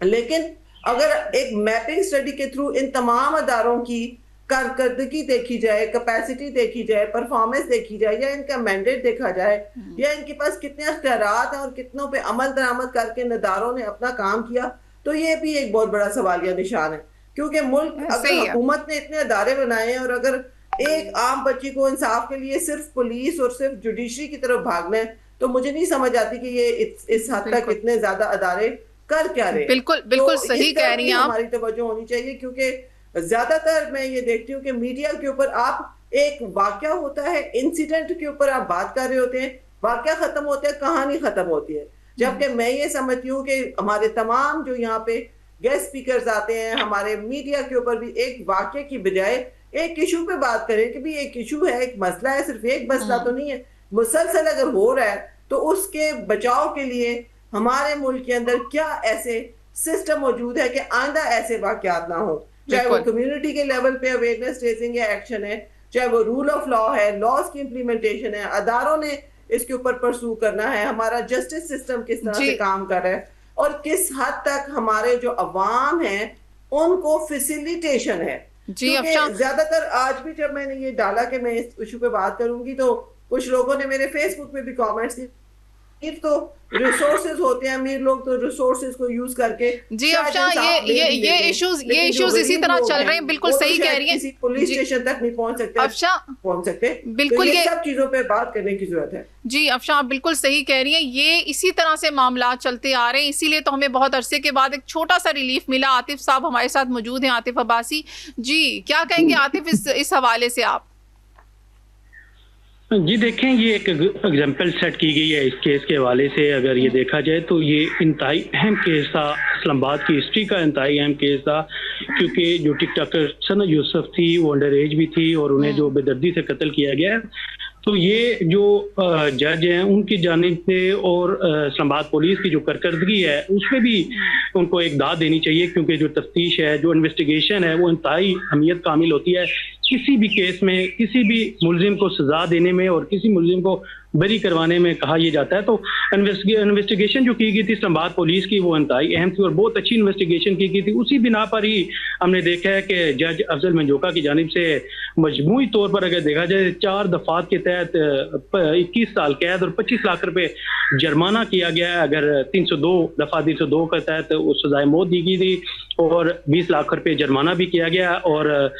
लेकिन अगर एक मैपिंग स्टडी के थ्रू इन तमाम अदारों की कारकर्दगी देखी जाए, कैपेसिटी देखी जाए, परफॉर्मेंस देखी जाए, या इनका मैंडेट देखा जाए, या इनके पास कितने अख्तियारात हैं और कितनों पे अमल दरामद करके इन अदारों ने अपना काम किया, तो ये भी एक बहुत बड़ा सवालिया निशान है। क्योंकि मुल्क अगर हुकूमत ने इतने अदारे बनाए हैं और अगर एक आम बच्ची को इंसाफ के लिए सिर्फ पुलिस और सिर्फ जुडिशरी की तरफ भागना है, तो मुझे नहीं समझ आती कि ये इस हद तक इतने ज्यादा अदारे कर क्या रहे। बिल्कुल बिल्कुल तो सही कह रही हैं आप। हमारी तवज्जो होनी चाहिए, क्योंकि ज्यादातर मैं ये देखती हूँ कि मीडिया के ऊपर आप एक वाकया होता है, इंसिडेंट के ऊपर आप बात कर रहे होते हैं, वाकया खत्म होता है, कहानी खत्म होती है। जबकि मैं ये समझती हूँ कि हमारे तमाम जो यहाँ पे गेस्ट स्पीकर्स आते हैं, हमारे मीडिया के ऊपर भी एक वाकये की बजाय एक इशू पे बात करें कि भी एक इशू है, एक मसला है, सिर्फ एक मसला तो नहीं है, मुसलसल अगर हो रहा है तो उसके बचाव के लिए हमारे मुल्क के अंदर क्या ऐसे सिस्टम मौजूद है कि आइंदा ऐसे वाकयात ना हो। चाहे वो कम्युनिटी के लेवल पे अवेयरनेस रेजिंग या एक्शन है, चाहे वो रूल ऑफ लॉ है, लॉज की इम्प्लीमेंटेशन है, अदारों ने इसके ऊपर परसू करना है, हमारा जस्टिस सिस्टम किस तरह से काम कर रहा है, और किस हद तक हमारे जो अवाम हैं उनको फैसिलिटेशन है। ज्यादातर आज भी जब मैंने ये डाला कि मैं इस इशू पे बात करूंगी तो कुछ लोगों ने मेरे फेसबुक पे भी कमेंट्स तो रिसोर्सेज होते हैं, अमीर लोग तो रिसोर्सेज को यूज करके जी अफशा, ये इश्यूज इसी तरह चल रहे हैं, बिल्कुल सही कह रही हैं। पुलिस स्टेशन तक नहीं पहुंच सकते अफशा, पहुंच सकते, बिल्कुल, तो ये सब चीजों पे बात करने की जरूरत है। जी अफशा, आप बिल्कुल सही कह रही हैं, ये इसी तरह से मामला चलते आ रहे हैं, इसीलिए तो हमें बहुत अरसे के बाद एक छोटा सा रिलीफ मिला। आतिफ साहब हमारे साथ मौजूद हैं, आतिफ अब्बासी जी, क्या कहेंगे आतिफ इस हवाले से आप? जी देखें, ये एक एग्जाम्पल सेट की गई है इस केस के हवाले से। अगर ये देखा जाए तो ये इंतहाई अहम केस था, इस्लामाबाद की हिस्ट्री का इंतहाई अहम केस था, क्योंकि जो टिकटॉकर सना यूसुफ थी वो अंडर एज भी थी और उन्हें जो बेदर्दी से कत्ल किया गया। तो ये जो जज हैं उनकी जानिब से और इस्लामाबाद पुलिस की जो कारकर्दगी है उसमें भी उनको एक दाद देनी चाहिए, क्योंकि जो तफ्तीश है, जो इन्वेस्टिगेशन है, वो इंतहाई अहमियत कामिल होती है किसी भी केस में। किसी भी मुलजिम को सजा देने में और किसी मुलजिम को बरी करवाने में कहा यह जाता है। तो इन्वेस्टिगेशन जो की गई थी इस्लामाबाद पुलिस की वो इंतहाई अहम थी और बहुत अच्छी इन्वेस्टिगेशन की गई थी। उसी बिना पर ही हमने देखा है कि जज अफजल मंजोका की जानिब से मजमूई तौर पर अगर देखा जाए 4 दफात के तहत 21 साल कैद और 25 लाख रुपए जुर्माना किया गया है। अगर 302 के तहत उस सजाए मौत दी गई थी और 20 लाख रुपए जुर्माना भी किया गया। और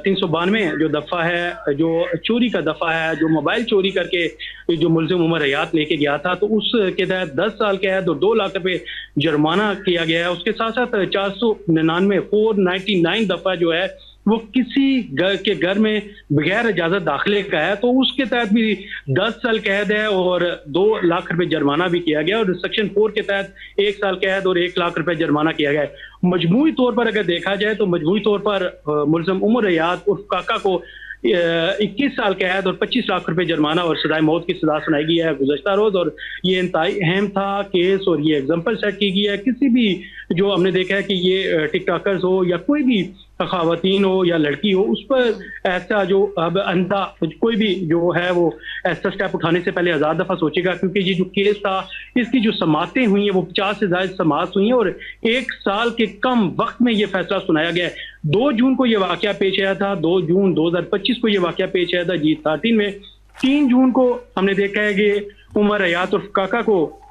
392 जो दफा है, जो चोरी का दफा है, जो मोबाइल चोरी करके जो मुलजिम उमर हयात लेके गया था, तो उसके तहत 10 साल कैद और 2 लाख रुपए जुर्माना किया गया है। उसके साथ साथ 499 दफा जो है वो किसी के घर में बगैर इजाजत दाखिले का है, तो उसके तहत भी 10 साल कैद है और 2 लाख रुपए जुर्माना भी किया गया। और सेक्शन 4 के तहत 1 साल कैद और 1 लाख रुपए जुर्माना किया गया है। मजमूई तौर पर अगर देखा जाए तो मजमूई तौर पर मुलजिम उमर हयात उर्फ काका को 21 साल कैद और 25 लाख रुपए जुर्माना और सजाए मौत की सजा सुनाई गई है गुज़श्ता रोज। और ये इंतहाई अहम था केस और ये एग्जाम्पल सेट की गई है। किसी भी जो हमने देखा है कि ये टिकटॉकर्स हो या कोई भी खवातीन हो या लड़की हो, उस पर ऐसा जो अब अंधा कोई भी जो है वो ऐसा स्टेप उठाने से पहले 1000 दफा सोचेगा, क्योंकि ये जो केस था इसकी जो समातें हुई हैं वो 50 से ज्यादा समात हुई हैं और 1 साल के कम वक्त में ये फैसला सुनाया गया है। 2 जून को ये वाकया पेश आया था, 2 जून 2025 को ये वाकया पेश आया था G13 में। 3 जून को हमने देखा है कि उमर हयात और काका को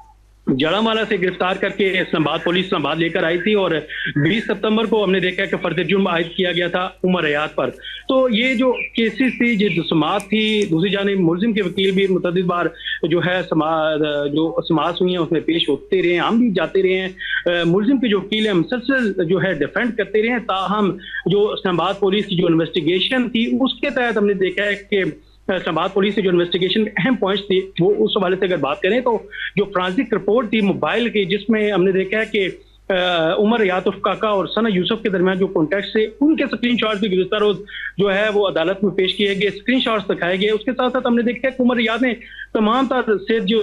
जड़ामाला से गिरफ्तार करके इस्लामाबाद पुलिस इस्लामाबाद लेकर आई थी और 20 सितंबर को हमने देखा है कि फर्द जुर्म आयद किया गया था उमर हयात पर। तो ये जो केसेस थी, जो समात थी, दूसरी जानिब मुलजिम के वकील भी मुतअद्दिद बार जो है जो समात हुई हैं उसमें पेश होते रहे, हम भी जाते रहे हैं। मुलजिम के जो वकील हैं मुसलसल जो है डिफेंड करते रहे हैं, ताहम जो इस्लामाबाद पुलिस की जो इन्वेस्टिगेशन थी उसके तहत हमने देखा है कि इस्लामाबाद पुलिस से जो इन्वेस्टिगेशन अहम पॉइंट्स थी वो उस हवाले से अगर बात करें तो जो फोरेंसिक रिपोर्ट थी मोबाइल की, जिसमें हमने देखा है कि उमर हयात उर्फ काका और सना यूसुफ के दरमियान जो कॉन्टैक्ट से उनके स्क्रीनशॉट्स भी गुज़श्ता रोज जो है वो अदालत में पेश किए गए, स्क्रीनशॉट्स दिखाए गए। उसके साथ साथ हमने देखा है कि उमर हयात ने तमाम तर से जो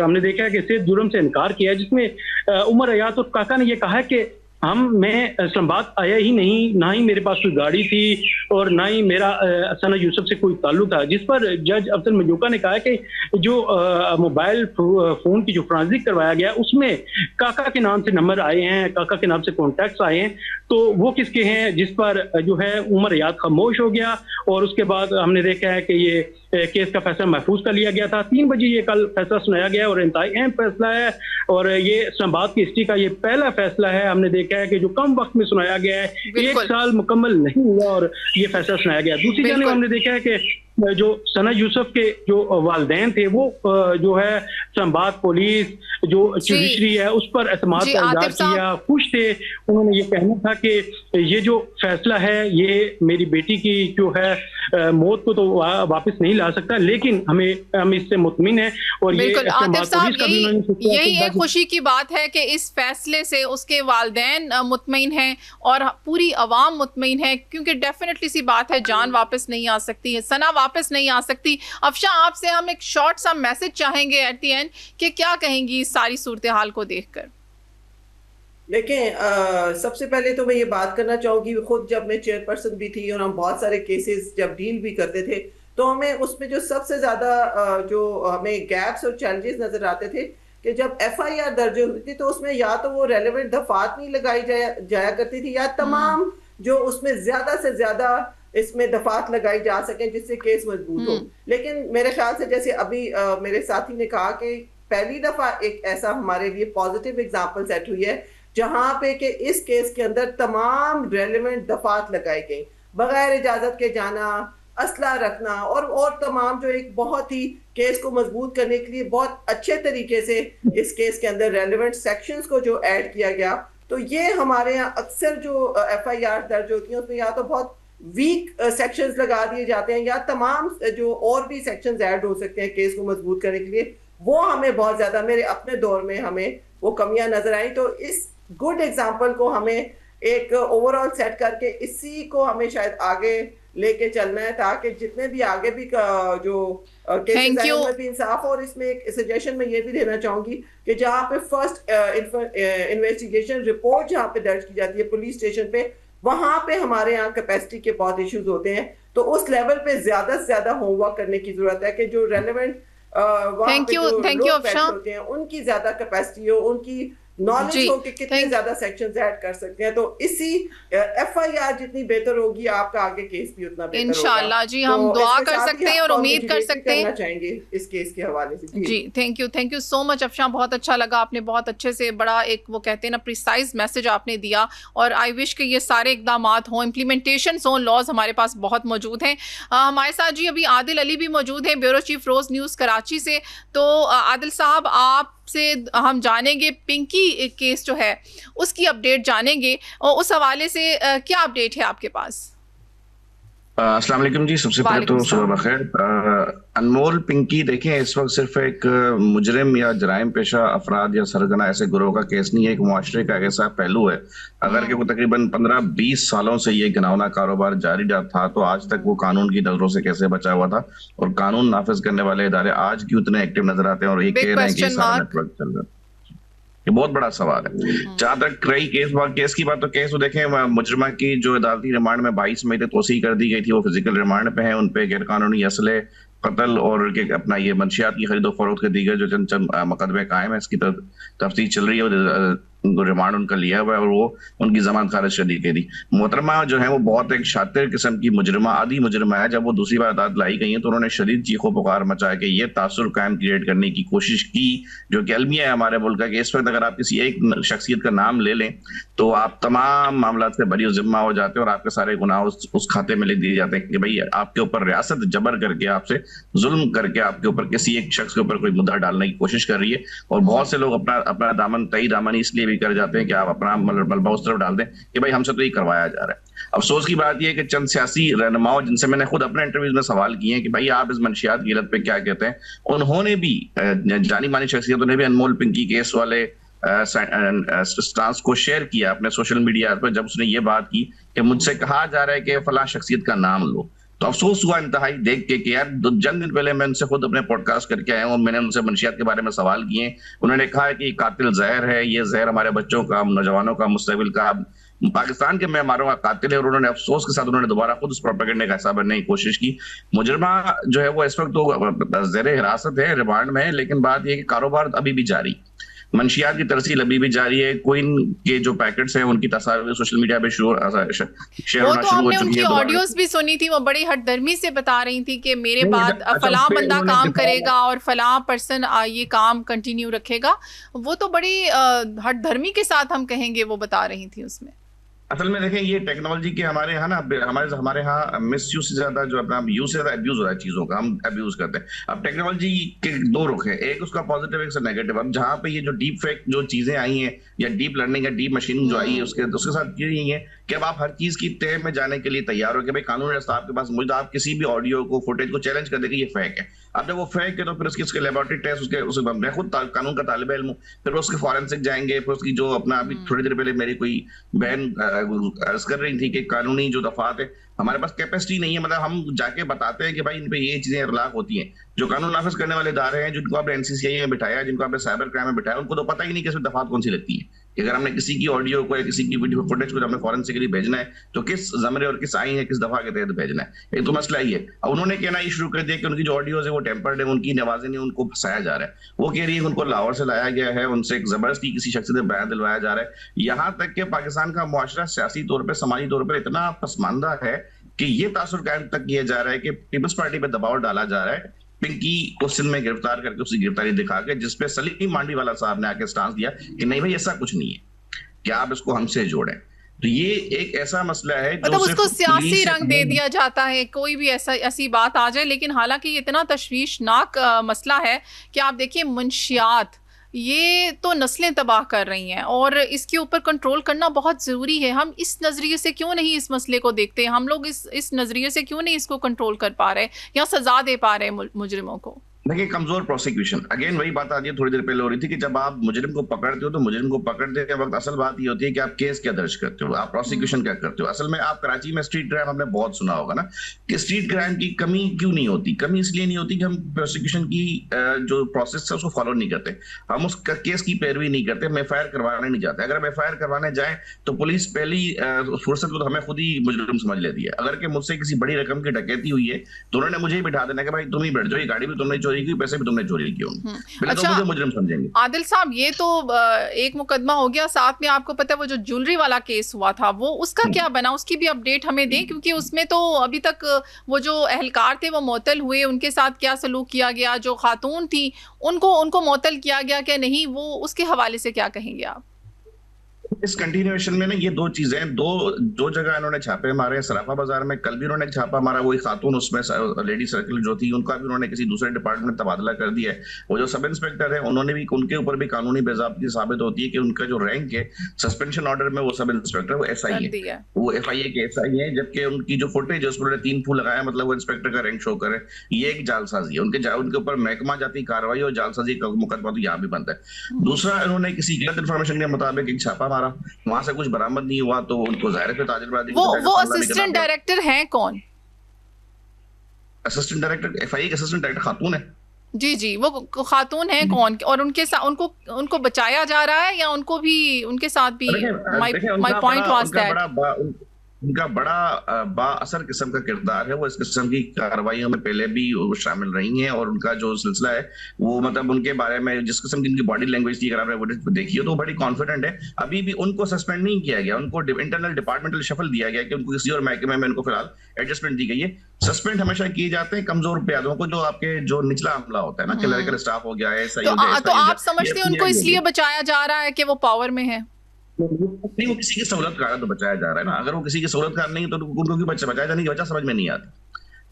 हमने देखा है कि सेहत जुर्म से इनकार किया है, जिसमें उमर हयात उर्फ काका ने यह कहा है कि मैं इस्लामाबाद आया ही नहीं, ना ही मेरे पास कोई गाड़ी थी और ना ही मेरा सना यूसुफ से कोई ताल्लुक था। जिस पर जज अफजल मंजोका ने कहा कि जो मोबाइल फोन की जो फोरेंसिक करवाया गया उसमें काका के नाम से नंबर आए हैं, काका के नाम से कॉन्टैक्ट्स आए हैं, तो वो किसके हैं, जिस पर जो है उमर हयात खामोश हो गया। और उसके बाद हमने देखा है कि ये केस का फैसला महफूज कर लिया गया था। 3 बजे ये कल फैसला सुनाया गया और इंतहाई अहम फैसला है और ये इस्लामाबाद की हिस्ट्री का ये पहला फैसला है। हमने देखा है कि जो कम वक्त में सुनाया गया है, 1 साल मुकम्मल नहीं हुआ और ये फैसला सुनाया गया। दूसरी जानिब हमने देखा है कि जो सना यूसुफ के जो वालिदैन थे वो जो है इस्लामाबाद पुलिस जो जुडिशरी है उस पर एतमाद का इज़हार किया, खुश थे। उन्होंने ये कहना था कि ये जो फैसला है ये मेरी बेटी की जो है मौत को तो वापस नहीं ला सकता, लेकिन हम इससे मुतमिन हैं। और ये आतिफ साहब यही एक खुशी की बात है कि इस फैसले से उसके वालिदैन मुतमिन हैं और पूरी अवाम मुतमिन है, क्योंकि डेफिनेटली सी बात है जान वापस नहीं आ सकती है, सना वापस नहीं आ सकती। अफशा आपसे हम एक शॉर्ट सा मैसेज चाहेंगे एट द एंड कि क्या कहेंगी इस सारी सूरत हाल को देखकर? देखें, सबसे पहले तो मैं ये बात करना चाहूँगी, खुद जब मैं चेयरपर्सन भी थी और हम बहुत सारे केसेस जब डील भी करते थे तो हमें उसमें जो सबसे ज़्यादा जो हमें गैप्स और चैलेंजेस नज़र आते थे कि जब FIR दर्ज होती थी तो उसमें या तो वो रेलेवेंट दफात नहीं लगाई जाया करती थी या तमाम जो उसमें ज़्यादा से ज़्यादा इसमें दफात लगाई जा सकें जिससे केस मजबूत हो। लेकिन मेरे ख्याल से जैसे अभी मेरे साथी ने कहा कि पहली दफा एक ऐसा हमारे लिए पॉजिटिव एग्जांपल सेट हुई है जहां पे कि इस केस के अंदर तमाम रेलेवेंट दफात लगाई गई, बगैर इजाजत के जाना, असला रखना और तमाम जो एक बहुत ही केस को मजबूत करने के लिए बहुत अच्छे तरीके से इस केस के अंदर रेलेवेंट सेक्शंस को जो ऐड किया गया। तो ये हमारे यहाँ अक्सर जो FIR दर्ज होती है उसमें या तो बहुत वीक सेक्शंस लगा दिए जाते हैं या तमाम जो और भी सेक्शंस ऐड हो सकते हैं केस को मजबूत करने के लिए, वो हमें बहुत ज्यादा मेरे अपने दौर में हमें वो कमियां नजर आई। तो इस गुड एग्जाम्पल को हमें एक ओवरऑल सेट करके इसी को हमें शायद आगे लेके चलना है ताकि जितने भी आगे भी जो केसेस हैं उनमें भी इंसाफ। और इसमें एक सजेशन मैं ये भी देना चाहूंगी कि जहाँ पे फर्स्ट इन्वेस्टिगेशन रिपोर्ट जहाँ पे दर्ज की जाती है पुलिस स्टेशन पे, वहां पे हमारे यहाँ कैपेसिटी के बहुत इश्यूज होते हैं। तो उस लेवल पे ज्यादा से ज्यादा होमवर्क करने की जरूरत है कि जो रेलेवेंट थैंक यू अफशान, होते हैं उनकी ज्यादा कैपेसिटी हो, उनकी नॉलेज हो कि कितने ज्यादा सेक्शंस ऐड कर सकते हैं। तो इसी FIR जितनी बेहतर होगी आपका आगे केस भी उतना बेहतर होगा इंशाल्लाह। जी हम दुआ कर सकते हैं और उम्मीद कर सकते हैं चाहेंगे इस केस के हवाले से। जी thank you so much Afshan, बहुत अच्छा लगा, आपने बहुत अच्छे से बड़ा एक वो कहते हैं ना प्रिसाइज मैसेज आपने दिया। और आई विश कि ये सारे इकदाम हों, इम्प्लीमेंटेशन हों, लॉज हमारे पास बहुत मौजूद हैं। हमारे साथ जी अभी आदिल अली भी मौजूद हैं, ब्यूरो चीफ रोज न्यूज़ कराची से। तो आदिल साहब आप से हम जानेंगे पिंकी केस जो है उसकी अपडेट जानेंगे, और उस हवाले से क्या अपडेट है आपके पास? अस्सलाम वालेकुम जी, सबसे पहले तो सुबह बखैर। अनमोल पिंकी देखें, इस वक्त सिर्फ एक मुजरिम या जराइम पेशा अफराद या सरगना ऐसे गुरोह का केस नहीं है, एक मुआशरे का ऐसा पहलू है। अगर कि वो तकरीबन 15-20 सालों से ये घिनौना कारोबार जारी था, तो आज तक वो कानून की नजरों से कैसे बचा हुआ था, और कानून नाफिज करने वाले इदारे आज क्यों इतने एक्टिव नजर आते हैं और ये कह रहे हैं कि सारा नेटवर्क चल रहा है? ये बहुत बड़ा सवाल है। जहां तक रही केस की बात, तो केस तो देखें, मुजरिमा की जो अदालती रिमांड में 22 मई तक तोसी कर दी गई थी, वो फिजिकल रिमांड पे है। उन पे गैर कानूनी असले, कत्ल और अपना ये मंशियात की खरीदो फरोख्त के दीगर जो चंद मुकदमे कायम है, इसकी तफ्तीश चल रही है। रिमांड उनका लिया हुआ है और वो उनकी जमानत खारिज कर दी गई थी। मोहतरमा जो है वो बहुत एक शातिर किस्म की मुजरिमा, आदि मुजरिमा है। जब वो दूसरी बार अदालत लाई गई है तो उन्होंने शदीद चीखो पुकार मचाया कि ये तासुर कायम क्रिएट करने की कोशिश की, जो कि अलमिया है हमारे मुल्क का, कि इस वक्त अगर आप किसी एक शख्सियत का नाम ले लें तो आप तमाम मामला से बरी जिम्मा हो जाते हैं और आपके सारे गुनाह उस खाते में लिख दिए जाते हैं कि भाई आपके ऊपर रियासत जबर करके, आपसे जुल्म करके आपके ऊपर किसी एक शख्स के ऊपर कोई मुद्दा डालने की कोशिश कर रही है। और बहुत से लोग अपना दामन तई दामन इसलिए कर जाते हैं कि आप अपना मलबा उस तरफ डाल दें कि भाई हमसे तो ये करवाया जा रहा है। अफसोस की बात यह है कि चंद सियासी रहनुमाओं जिनसे मैंने खुद अपने इंटरव्यूज में सवाल किए हैं कि भाई आप इस मंशियात की हालत पे क्या कहते हैं, उन्होंने भी जानी मानी शख्सियतों ने भी अनमोल पिंकी केस वाले स्टांस को शेयर किया अपने सोशल मीडिया पर, जब उसने ये बात की कि मुझसे कहा जा रहा है कि फलां शख्सियत का नाम लो। तो अफसोस हुआ इंतहाई देख के कि यार चंद दिन पहले मैं उनसे खुद अपने पॉडकास्ट करके आया हूँ और मैंने उनसे मंशियात के बारे में सवाल किए। उन्होंने कहा है कि कातिल जहर है, ये जहर हमारे बच्चों का, नौजवानों का, मुस्तकबिल का, पाकिस्तान के मेहमानों का कातिल है। और उन्होंने अफसोस के साथ उन्होंने दोबारा खुद उस प्रोपेगेंडे का हिस्सा बनने की कोशिश की। मुजरिमा जो है वो इस वक्त तो जेर हिरासत है, रिमांड में है, लेकिन बात यह कि कारोबार अभी भी जारी, मंशियात की तरसील अभी भी जारी है। कोइन के जो पैकेट्स हैं उनकी तस्वीर सोशल मीडिया पे शेयर होना शुरू हो चुकी है। उनकी ऑडियोज भी सुनी थी, वो बड़ी हठधर्मी से बता रही थी कि मेरे बाद फलां बंदा काम करेगा और फलां पर्सन ये काम कंटिन्यू रखेगा। वो तो बड़ी हठधर्मी के साथ हम कहेंगे वो बता रही थी उसमें। असल में देखें, ये टेक्नोलॉजी के हमारे यहाँ ना हमारे यहाँ मिस यूज से ज्यादा जो अपना यूज से ज्यादा अब्यूज हो रहा है चीजों का, हम अब्यूज करते हैं। अब टेक्नोलॉजी के दो रुख है, एक उसका पॉजिटिव एक से नेगेटिव। अब जहाँ पे ये जो डीप फेक जो चीजें आई हैं या डीप लर्निंग या डीप मशीनिंग जो आई है उसके साथ ये नहीं है कि अब आप हर चीज की तह में जाने के लिए तैयार हो कि भाई कानूनी रास्ता आपके पास मौजूद, आप किसी भी ऑडियो को, फुटेज को चैलेंज कर देंगे ये फेक है। अब जब वो फेक है तो फिर उसके लेबोरेटरी टेस्ट मैं खुद कानून का तालिब इल्म हूं, फिर उसके फॉरेंसिक जाएंगे, फिर उसकी जो अपना अभी थोड़ी देर पहले मेरी कोई बहन अर्ज कर रही थी कि कानूनी जो दफात है हमारे पास कैपेसिटी नहीं है, मतलब हम जाके बताते हैं कि भाई इन पे ये चीजें इरलाक होती हैं। जो कानून नाफिज करने वाले इदारे हैं, जिनको आपने NCCI में बिठाया, जिनको आपने साइबर क्राइम में बिठाया, उनको तो पता ही नहीं कि इसमें दफात कौन सी लगती है। कि अगर हमने किसी की ऑडियो को या किसी की वीडियो फुटेज को हमने फॉरेंसिकली भेजना है तो किस जमरे और किस आईन है, किस दफा के तहत भेजना है, ये तो मसला ही है। अब उन्होंने कहना ये शुरू कर दिया कि उनकी जो ऑडियोज है वो टेम्पर्ड है, उनकी नवाजें नहीं, उनको फंसाया जा रहा है। वो कह रही है उनको लाहौर से लाया गया है, उनसे एक जबरदस्ती किसी शख्स से बयान दिलवाया जा रहा है। यहाँ तक कि पाकिस्तान का मुआशरा सियासी तौर पर, समाजी तौर पर इतना पसमानदा है कि ये तासुर कायम तक किया जा रहा है कि पीपल्स पार्टी पे दबाव डाला जा रहा है पिंकी को सिंध में गिरफ्तार करके उसकी गिरफ्तारी दिखा के, जिसपे सलीम मांडीवाला साहब ने आके स्टांस दिया कि नहीं भाई ऐसा कुछ नहीं है कि आप इसको हमसे जोड़ें। तो ये एक ऐसा मसला है मतलब उसको सियासी रंग दे दिया जाता है, कोई भी ऐसी बात आ जाए। लेकिन हालांकि ये इतना तशवीशनाक मसला है कि आप देखिए मुंशियात ये तो नस्लें तबाह कर रही हैं और इसके ऊपर कंट्रोल करना बहुत ज़रूरी है। हम इस नज़रिए से क्यों नहीं इस मसले को देखते, हम लोग इस नज़रिए से क्यों नहीं इसको कंट्रोल कर पा रहे या सज़ा दे पा रहे मुजरिमों को? देखिए, कमजोर प्रोसिक्यूशन, अगेन वही बात आज थोड़ी देर पहले हो रही थी कि जब आप मुजरिम को पकड़ते हो तो मुजरिम को पकड़ते के वक्त असल बात ये होती है कि आप केस क्या दर्ज करते हो, आप प्रोसिक्यूशन क्या करते हो। असल में आप कराची में स्ट्रीट क्राइम हमने बहुत सुना होगा ना कि स्ट्रीट क्राइम की कमी क्यों नहीं होती। कमी इसलिए नहीं होती कि हम प्रोसिक्यूशन की जो प्रोसेस है उसको फॉलो नहीं करते, हम उस केस की पैरवी नहीं करते, हम एफआईआर करवाने नहीं जाते। अगर हम एफआईआर करवाने जाए तो पुलिस पहली फुर्सत को तो हमें खुद ही मुजरिम समझ लेती है। अगर कि मुझसे किसी बड़ी रकम की डकैती हुई है तो उन्होंने मुझे ही बिठा देना कि भाई तुम ही बैठ जाओ, ये गाड़ी भी तुमने चोरी की, पैसे भी तुमने अच्छा, तो मुझे मुजरिम समझेंगे। आदिल साहब, ये तो एक मुकदमा हो गया, साथ में आपको पता है वो जो ज्वेलरी वाला केस हुआ था वो उसका क्या बना, उसकी भी अपडेट हमें दें, क्योंकि उसमें तो अभी तक वो जो अहलकार थे वो मुअत्तल हुए, उनके साथ क्या सलूक किया गया, जो खातून थी उनको मुअत्तल किया गया क्या नहीं, वो उसके हवाले से क्या कहेंगे आप? इस कंटिन्यूएशन में ना ये दो चीजें, दो जगह इन्होंने छापे मारे। सराफा बाजार में कल भी उन्होंने छापा मारा, वही खातून उसमें लेडी सर्किल जो थी उनका भी उन्होंने किसी दूसरे डिपार्टमेंट में तबादला कर दिया है। वो जो सब इंस्पेक्टर है उन्होंने भी, उनके ऊपर भी कानूनी बेज़ाब्ती साबित होती है कि उनका जो रैंक है सस्पेंशन ऑर्डर में वो सब इंस्पेक्टर वो एसआई है, वो एफआईए के एसआई है, जबकि उनकी जो फुटेज है उसमें 3 फूल लगाया, मतलब वो इंस्पेक्टर का रैंक शो करे। ये एक जालसाजी है, उनके ऊपर महकमा जाती कार्रवाई और जालसाजी का मुकदमा तो यहाँ भी बनता है। दूसरा, इन्होंने किसी गलत इन्फॉर्मेशन के मुताबिक एक छापा मारा, वहां से कुछ बरामद नहीं हुआ तो उनको जाहिर है ताजिरबाजी। वो असिस्टेंट डायरेक्टर हैं कौन? असिस्टेंट डायरेक्टर एफआईए के असिस्टेंट डायरेक्टर खातून है। जी, वो खातून है कौन, और उनके साथ उनको बचाया जा रहा है या उनको भी उनके साथ भी? माय पॉइंट वाज दैट उनका बड़ा बाअसर किस्म का किरदार है, वो इस किस्म की कार्रवाइयों में पहले भी शामिल रही हैं और उनका जो सिलसिला है वो, मतलब उनके बारे में जिस किस्म की उनकी बॉडी लैंग्वेज थी, अगर आपने वो देखी हो तो बड़ी कॉन्फिडेंट है। अभी भी उनको सस्पेंड नहीं किया गया, उनको इंटरनल डिपार्टमेंटल शफल दिया गया कि उनको किसी और महकमे में उनको फिलहाल एडजस्टमेंट दी गई है। सस्पेंड हमेशा किए जाते हैं कमजोर प्यादों को, जो आपके जो निचला अमला होता है ना, क्लरिकल स्टाफ हो गया है, तो आप समझते हैं उनको इसलिए बचाया जा रहा है कि वो पावर में है? नहीं, वो किसी की सहूलत का तो बचाया जा रहा है ना। अगर वो किसी की सहूलत का नहीं तो उनको क्यों बचाया जाने की वजह समझ में नहीं आती।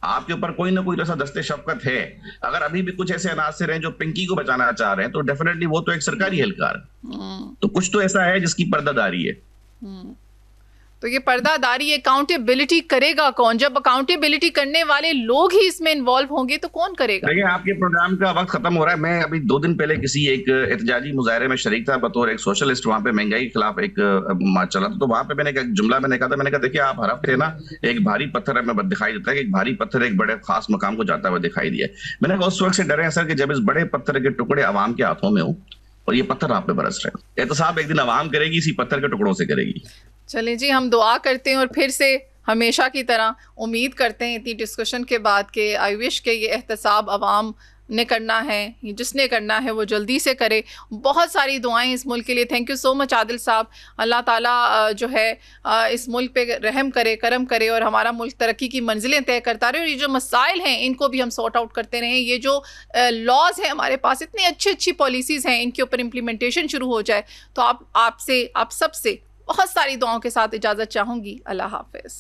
आपके ऊपर कोई ना कोई ऐसा दस्ते शफकत है। अगर अभी भी कुछ ऐसे अनासर हैं जो पिंकी को बचाना चाह रहे हैं तो डेफिनेटली वो तो एक सरकारी एहलकार है, तो कुछ तो ऐसा है जिसकी पर्दादारी है। तो ये पर्दादारी, अकाउंटेबिलिटी करेगा कौन? जब अकाउंटेबिलिटी करने वाले लोग ही इसमें इन्वॉल्व होंगे तो कौन करेगा? देखिए, आपके प्रोग्राम का वक्त खत्म हो रहा है। मैं अभी 2 दिन पहले किसी एक एहतजाजी मुजाहरे में शरीक था बतौर एक सोशलिस्ट। वहां पे महंगाई के खिलाफ एक मार्च चला था, तो वहां पे मैंने एक जुमला मैंने कहा देखिए, आप हर हफ्ते ना एक भारी पत्थर हमें दिखाई देता है कि एक भारी पत्थर एक बड़े खास मकाम को जाता हुआ दिखाई दिया। मैंने कहा उस वक्त से डरे हैं सर कि जब इस बड़े पत्थर के टुकड़े आवाम के हाथों में हो और ये पत्थर आप पे बरस रहे हैं। एहतसाब एक दिन आवाम करेगी, इसी पत्थर के टुकड़ों से करेगी। चलें जी, हम दुआ करते हैं और फिर से हमेशा की तरह उम्मीद करते हैं इतनी डिस्कशन के बाद कि आई विश के ये एहतसाब आवाम ने करना है, जिसने करना है वो जल्दी से करे। बहुत सारी दुआएं इस मुल्क के लिए। Thank you so much Adil साहब। अल्लाह ताला जो है इस मुल्क पे रहम करे, करम करे और हमारा मुल्क तरक्की की मंजिलें तय करता रहे। और ये जो मसाइल हैं इनको भी हम सॉर्ट आउट करते रहें। ये जो लॉज हैं हमारे पास, इतनी अच्छी पॉलिसीज़ हैं, इनके ऊपर इम्प्लीमेंटेशन शुरू हो जाए। तो आप सबसे बहुत सारी दुआओं के साथ इजाज़त चाहूँगी। अल्लाह हाफ़िज़।